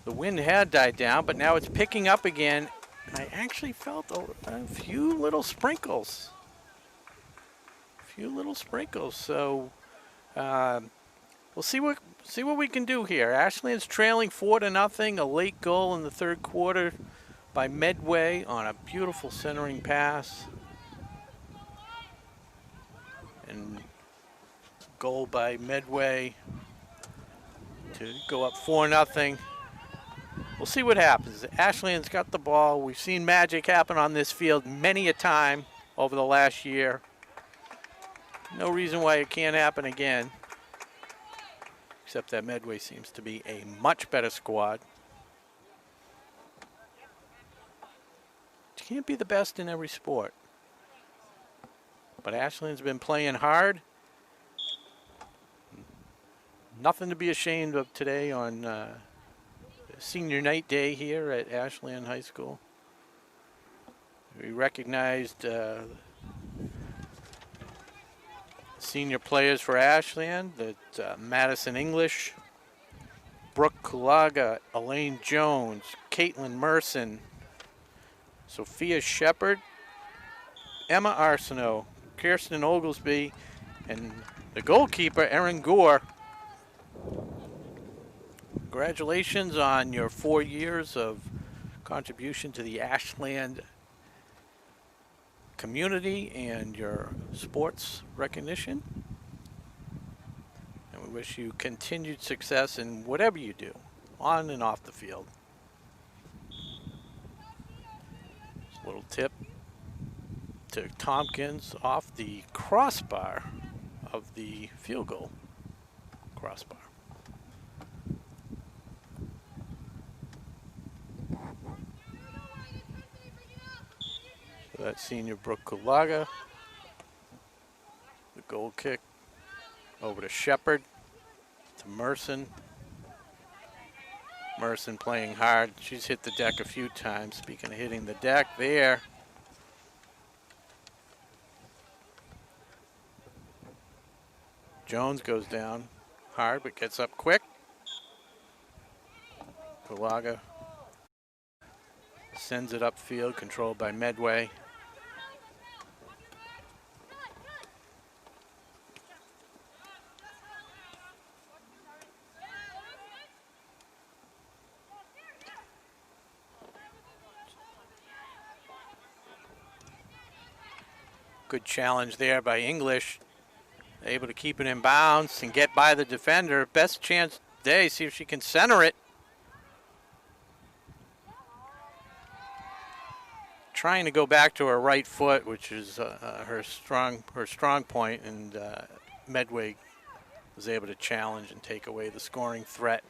The wind had died down, but now it's picking up again. And I actually felt a few little sprinkles. So we'll see what we can do here. Ashland's trailing 4-0. A late goal in the third quarter by Medway on a beautiful centering pass. And goal by Medway to go up 4-0. We'll see what happens. Ashland's got the ball. We've seen magic happen on this field many a time over the last year. No reason why it can't happen again, except that Medway seems to be a much better squad. You can't be the best in every sport. But Ashland's been playing hard. Nothing to be ashamed of today on Senior Night Day here at Ashland High School. We recognized senior players for Ashland, that Madison English, Brooke Kulaga, Elaine Jones, Caitlin Merson, Sophia Shepard, Emma Arsenault, Kirsten Oglesby, and the goalkeeper, Erin Gore. Congratulations on your 4 years of contribution to the Ashland community and your sports recognition. And we wish you continued success in whatever you do, on and off the field. Just a little tip to Tompkins off the crossbar of the field goal crossbar. So that's senior Brooke Kulaga. The goal kick over to Shepard, to Merson. Merson playing hard. She's hit the deck a few times. Speaking of hitting the deck there. Jones goes down hard but gets up quick. Kulaga sends it upfield, controlled by Medway. Good challenge there by English. Able to keep it in bounds and get by the defender. Best chance today, see if she can center it. Trying to go back to her right foot, which is her strong point, and Medway was able to challenge and take away the scoring threat.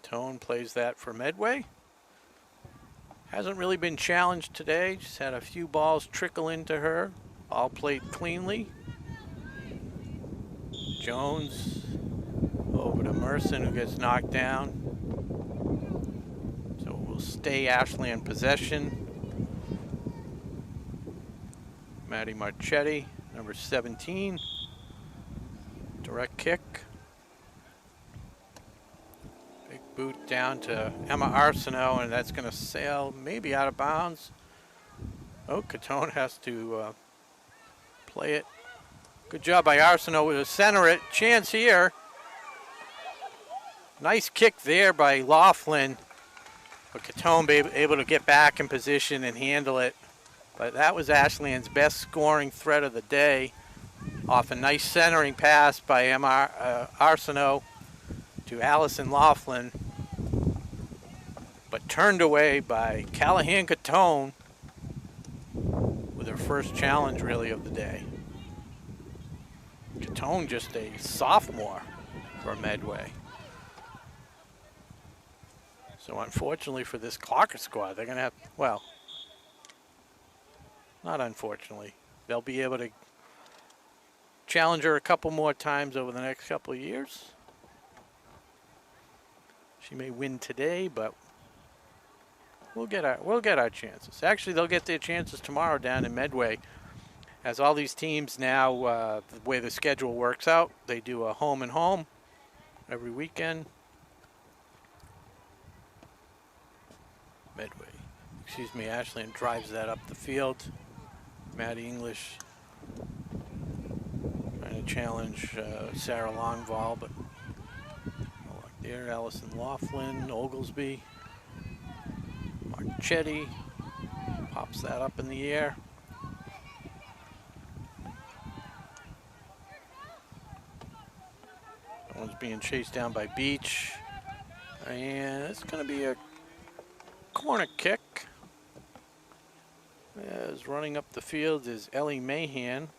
Tone plays that for Medway. Hasn't really been challenged today. Just had a few balls trickle into her. All played cleanly. Jones over to Merson, who gets knocked down. So we'll stay Ashland possession. Maddie Marchetti, number 17. Direct kick. Boot down to Emma Arsenault, and that's going to sail maybe out of bounds. Oh, Catone has to play it. Good job by Arsenault to center it. Chance here. Nice kick there by Laughlin. But Catone able to get back in position and handle it. But that was Ashland's best scoring threat of the day. Off a nice centering pass by Arsenault to Allison Laughlin, but turned away by Callahan Catone with her first challenge really of the day. Catone just a sophomore for Medway. So unfortunately for this Clocker squad, they're going to have, well, not unfortunately, they'll be able to challenge her a couple more times over the next couple of years. She may win today, but we'll get our chances. Actually, they'll get their chances tomorrow down in Medway. As all these teams now, the way the schedule works out, they do a home and home every weekend. Medway, excuse me, Ashland drives that up the field. Maddie English trying to challenge Sarah Longval, but no luck there. Allison Laughlin, Oglesby, Marchetti pops that up in the air. That one's being chased down by Beach, and it's going to be a corner kick. As running up the field is Ellie Mahan,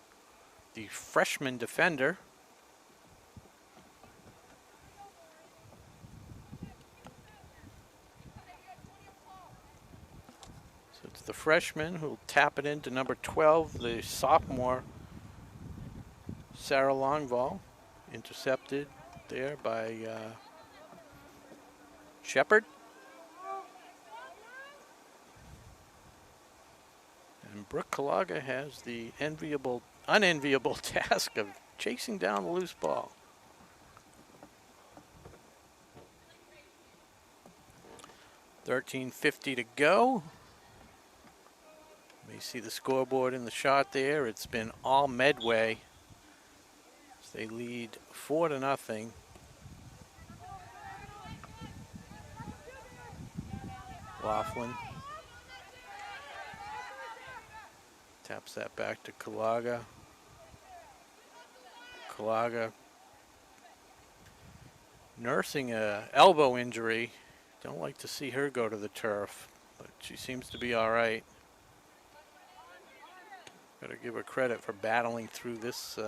the freshman defender. So it's the freshman who'll tap it into number 12, the sophomore Sarah Longval, intercepted there by Shepard. And Brooke Kalaga has the unenviable task of chasing down the loose ball. $13:50 to go. You may see the scoreboard in the shot there. It's been all Medway. So they lead 4-0. Laughlin taps that back to Kalaga. Kalaga nursing a elbow injury. Don't like to see her go to the turf, but she seems to be all right. Gotta give her credit for battling through this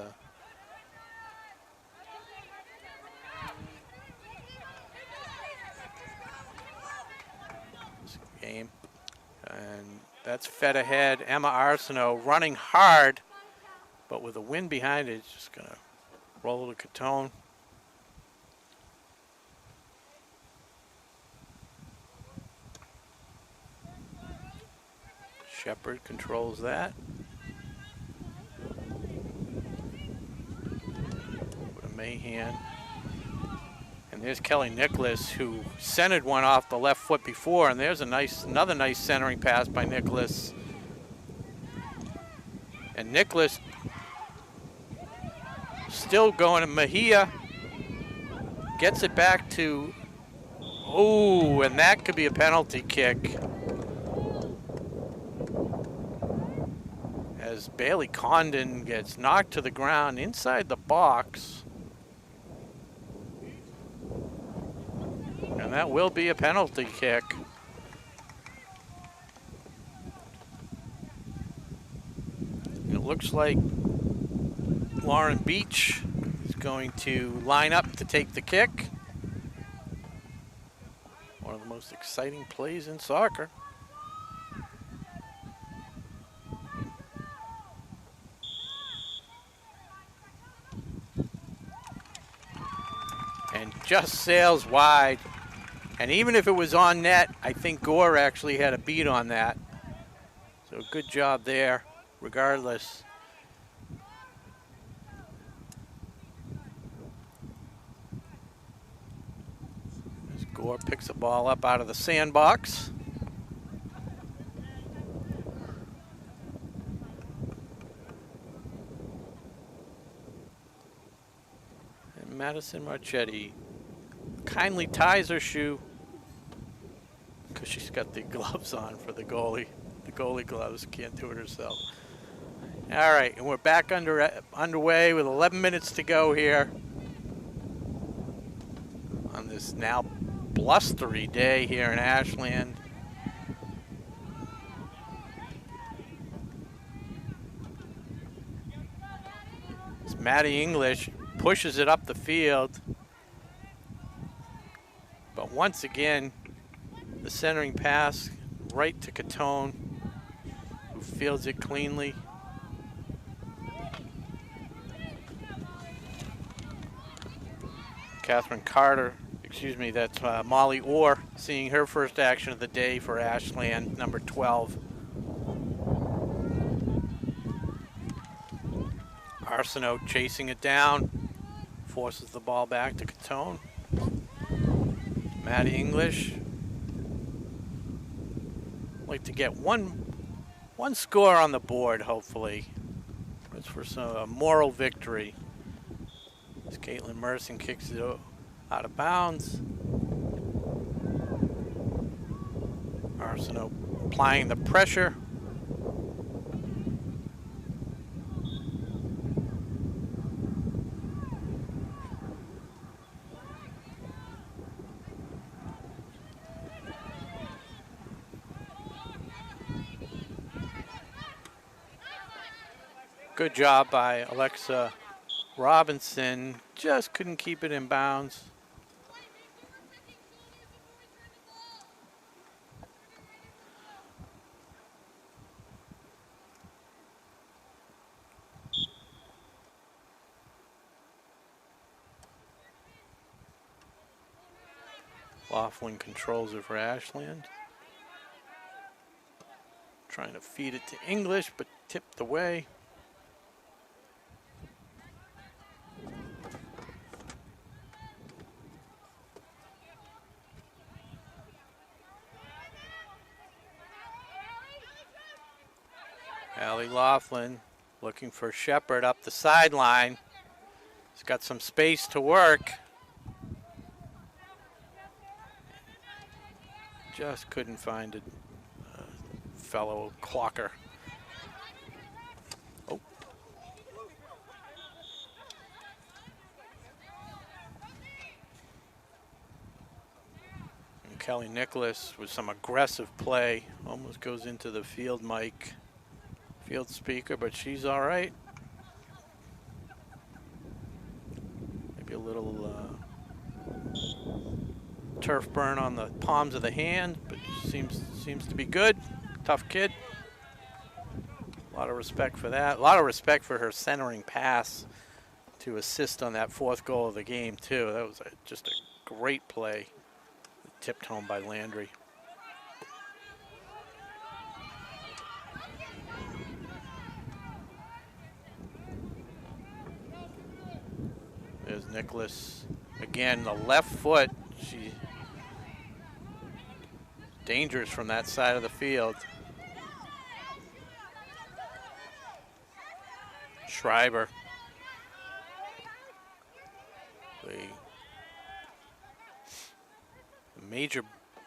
game. And that's fed ahead. Emma Arsenault running hard, but with a wind behind it, just gonna roll to Catone. Shepard controls that. With a Mahan. And there's Kelly Nicholas, who centered one off the left foot before, and there's another nice centering pass by Nicholas. And Nicholas still going to Mejia. Gets it back to, oh, and that could be a penalty kick. As Bailey Condon gets knocked to the ground inside the box. And that will be a penalty kick. It looks like Lauren Beach is going to line up to take the kick. One of the most exciting plays in soccer. And just sails wide. And even if it was on net, I think Gore actually had a beat on that. So good job there, regardless. As Gore picks the ball up out of the sandbox. And Madison Marchetti kindly ties her shoe because she's got the gloves on for the goalie. The goalie gloves, can't do it herself. All right, and we're back underway with 11 minutes to go here on this now blustery day here in Ashland. As Maddie English pushes it up the field. But once again, the centering pass right to Catone, who fields it cleanly. Catherine Carter, excuse me, that's Molly Orr seeing her first action of the day for Ashland, number 12. Arsenault chasing it down, forces the ball back to Catone. Maddie English, like to get one score on the board, hopefully. It's for a moral victory. As Caitlin Merson kicks it out of bounds. Arsenault applying the pressure. Good job by Alexa Robinson, just couldn't keep it in bounds. Laughlin controls it for Ashland. Trying to feed it to English, but tipped away. Allie Laughlin looking for Shepard up the sideline. He's got some space to work. Just couldn't find a fellow clocker. Oh. And Kelly Nicholas with some aggressive play. Almost goes into the field speaker, but she's all right. Maybe a little turf burn on the palms of the hand, but seems to be good. Tough kid. A lot of respect for that. A lot of respect for her centering pass to assist on that fourth goal of the game too. That was just a great play. Tipped home by Landry. There's Nicholas. Again, the left foot. She dangerous from that side of the field. Schreiber. The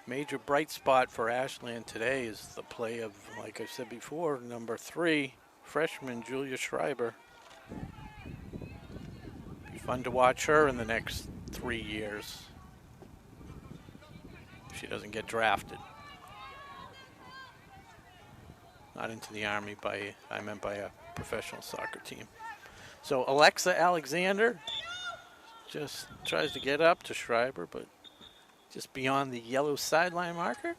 major bright spot for Ashland today is the play of, like I said before, number 3, freshman Julia Schreiber. Be fun to watch her in the next 3 years. If she doesn't get drafted. Not into the Army I meant by a professional soccer team. So Alexa Alexander just tries to get up to Schreiber, but just beyond the yellow sideline marker.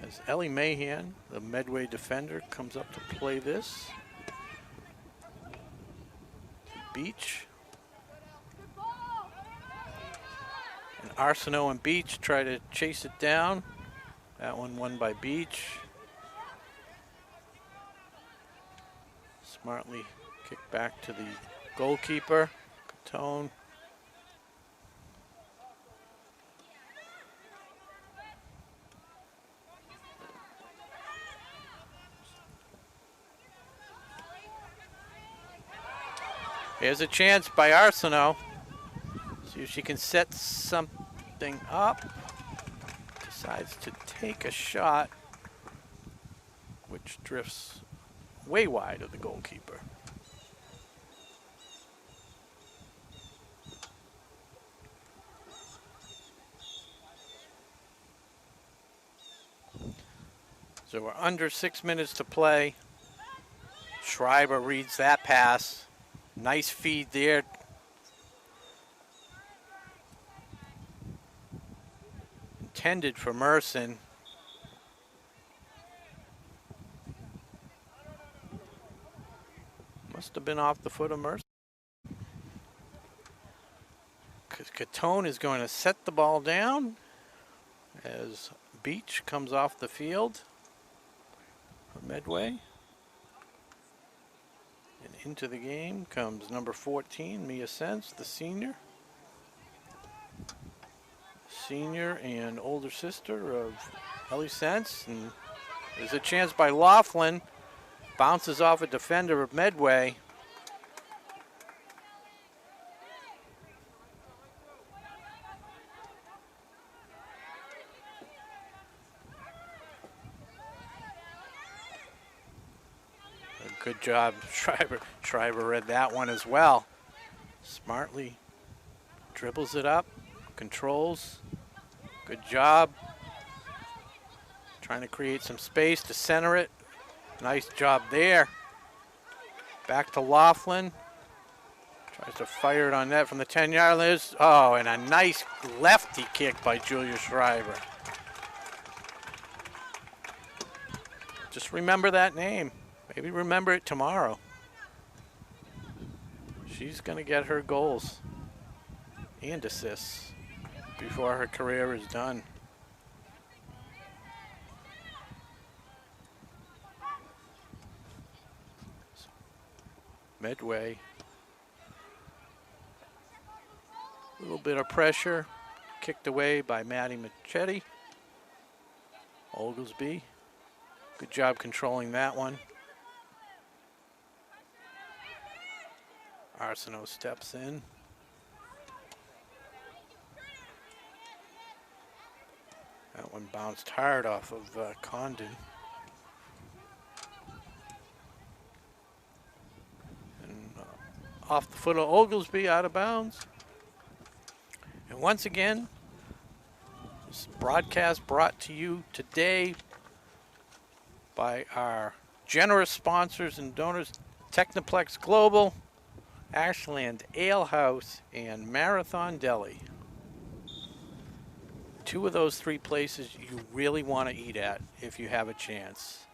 As Ellie Mahan, the Medway defender, comes up to play this. Beach. And Arsenault and Beach try to chase it down. That one won by Beach. Smartly kicked back to the goalkeeper, Catone. Here's a chance by Arsenault. See if she can set something up. Decides to take a shot. which drifts way wide of the goalkeeper. So we're under 6 minutes to play. Schreiber reads that pass. Nice feed there. Intended for Merson. Must have been off the foot of Merson. Because Catone is going to set the ball down as Beach comes off the field for Medway. And into the game comes number 14, Mia Sense, the senior. Senior and older sister of Ellie Sense. And there's a chance by Laughlin. Bounces off a defender of Medway. Good job, Schreiber. Schreiber read that one as well. Smartly dribbles it up, controls. Good job. Trying to create some space to center it. Nice job there. Back to Laughlin. Tries to fire it on net from the 10-yard line. Oh, and a nice lefty kick by Julia Schreiber. Just remember that name. Maybe remember it tomorrow. She's going to get her goals and assists before her career is done. Medway. A little bit of pressure. Kicked away by Maddie Machete. Oglesby. Good job controlling that one. Arsenault steps in. That one bounced hard off of Condon. And off the foot of Oglesby, out of bounds. And once again, this broadcast brought to you today by our generous sponsors and donors, Technoplex Global, Ashland Ale House, and Marathon Deli. Two of those three places you really want to eat at if you have a chance.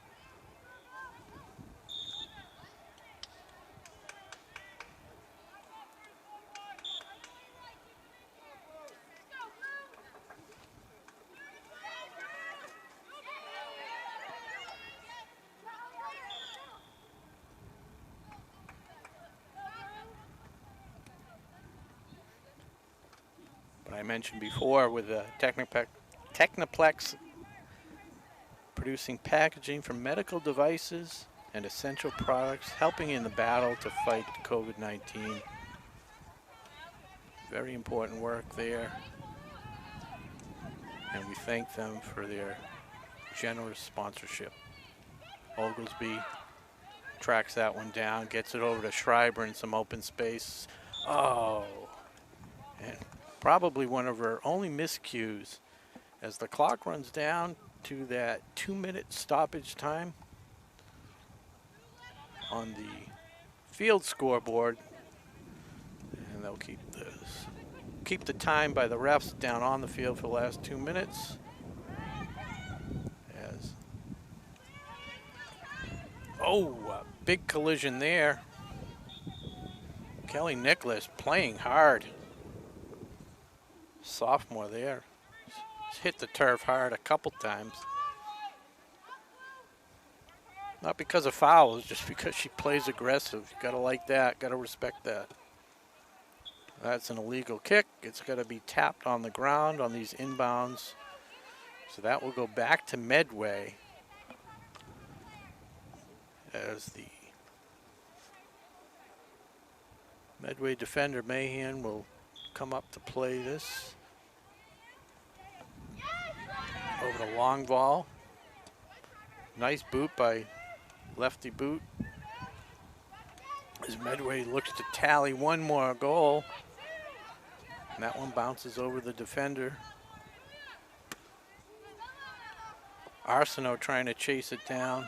I mentioned before with the Technoplex producing packaging for medical devices and essential products, helping in the battle to fight COVID-19. Very important work there. And we thank them for their generous sponsorship. Oglesby tracks that one down, gets it over to Schreiber in some open space. Oh, and probably one of her only miscues as the clock runs down to that 2-minute stoppage time on the field scoreboard, and they'll keep the time by the refs down on the field for the last 2 minutes. As a big collision there. Kelly Nicholas playing hard. Sophomore there. He's hit the turf hard a couple times. Not because of fouls, just because she plays aggressive. You gotta like that, gotta respect that. That's an illegal kick. It's gotta be tapped on the ground on these inbounds. So that will go back to Medway as the Medway defender Mahan will come up to play this. Over the long ball. Nice boot by lefty boot. As Medway looks to tally one more goal. And that one bounces over the defender. Arsenault trying to chase it down.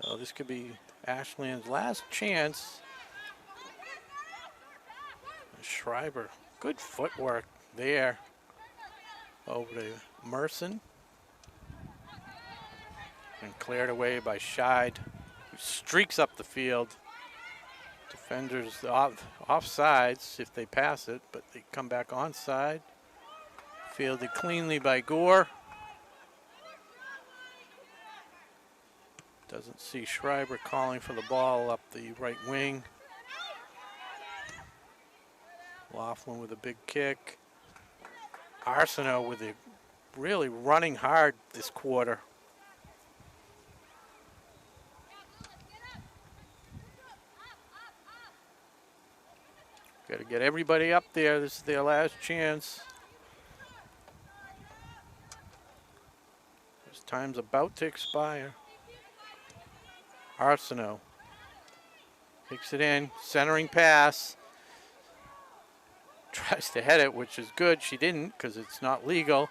So this could be Ashland's last chance. Schreiber, good footwork there. Over to Merson. And cleared away by Scheid, who streaks up the field. Defenders offsides if they pass it, but they come back onside. Fielded cleanly by Gore. Doesn't see Schreiber calling for the ball up the right wing. Laughlin with a big kick. Arsenault with it really running hard this quarter. Got to get everybody up there. This is their last chance. This time's about to expire. Arsenault takes it in, centering pass. Tries to head it, which is good. She didn't because it's not legal.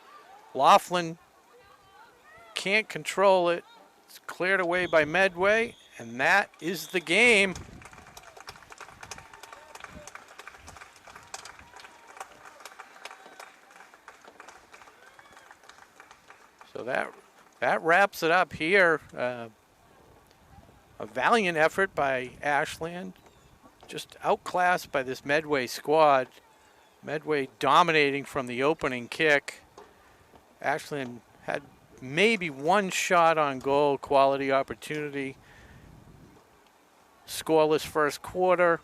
Laughlin can't control it. It's cleared away by Medway, and that is the game. So that wraps it up here. A valiant effort by Ashland, just outclassed by this Medway squad. Medway dominating from the opening kick. Ashland had maybe one shot on goal, quality opportunity. Scoreless first quarter.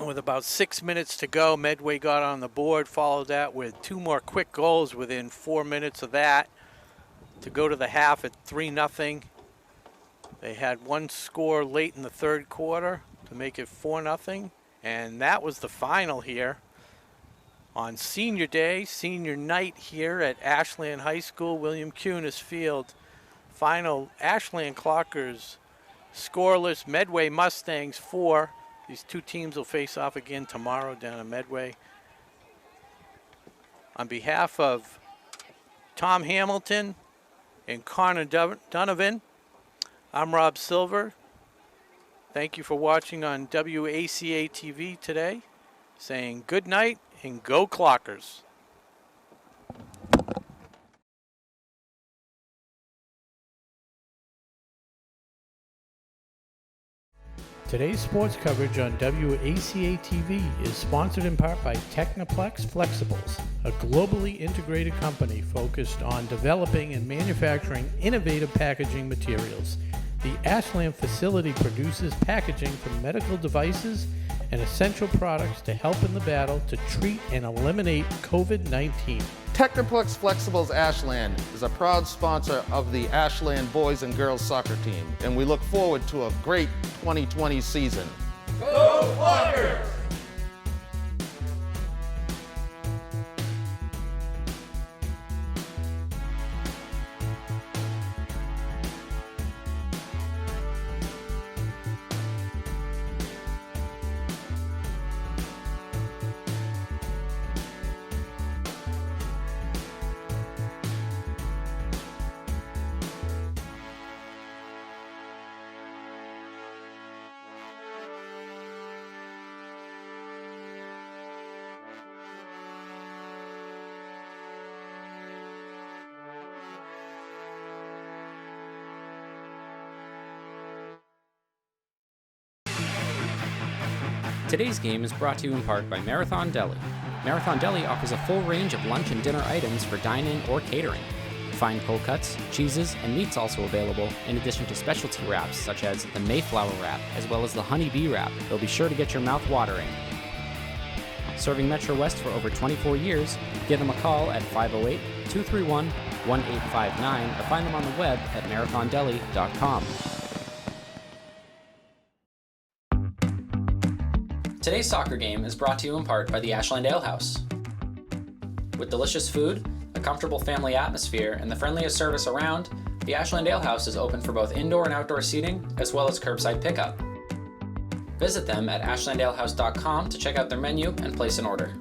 With about 6 minutes to go, Medway got on the board, followed that with two more quick goals within 4 minutes of that to go to the half at 3-0. They had one score late in the third quarter to make it 4-0, and that was the final here on senior day, senior night here at Ashland High School, William Cunis Field. Final, Ashland Clockers scoreless, Medway Mustangs 4. These two teams will face off again tomorrow down in Medway. On behalf of Tom Hamilton and Connor Donovan, I'm Rob Silver. Thank you for watching on WACA-TV today. Saying good night and go Clockers. Today's sports coverage on WACA-TV is sponsored in part by Technoplex Flexibles, a globally integrated company focused on developing and manufacturing innovative packaging materials. The Ashland facility produces packaging for medical devices and essential products to help in the battle to treat and eliminate COVID-19. Technoplex Flexibles Ashland is a proud sponsor of the Ashland boys and girls soccer team, and we look forward to a great 2020 season. Go Flyers! Today's game is brought to you in part by Marathon Deli. Marathon Deli offers a full range of lunch and dinner items for dine-in or catering. Fine cold cuts, cheeses, and meats also available, in addition to specialty wraps such as the Mayflower wrap as well as the Honey Bee wrap. They'll be sure to get your mouth watering. Serving Metro West for over 24 years, give them a call at 508-231-1859 or find them on the web at marathondeli.com. Today's soccer game is brought to you in part by the Ashland Ale House. With delicious food, a comfortable family atmosphere, and the friendliest service around, the Ashland Ale House is open for both indoor and outdoor seating, as well as curbside pickup. Visit them at ashlandalehouse.com to check out their menu and place an order.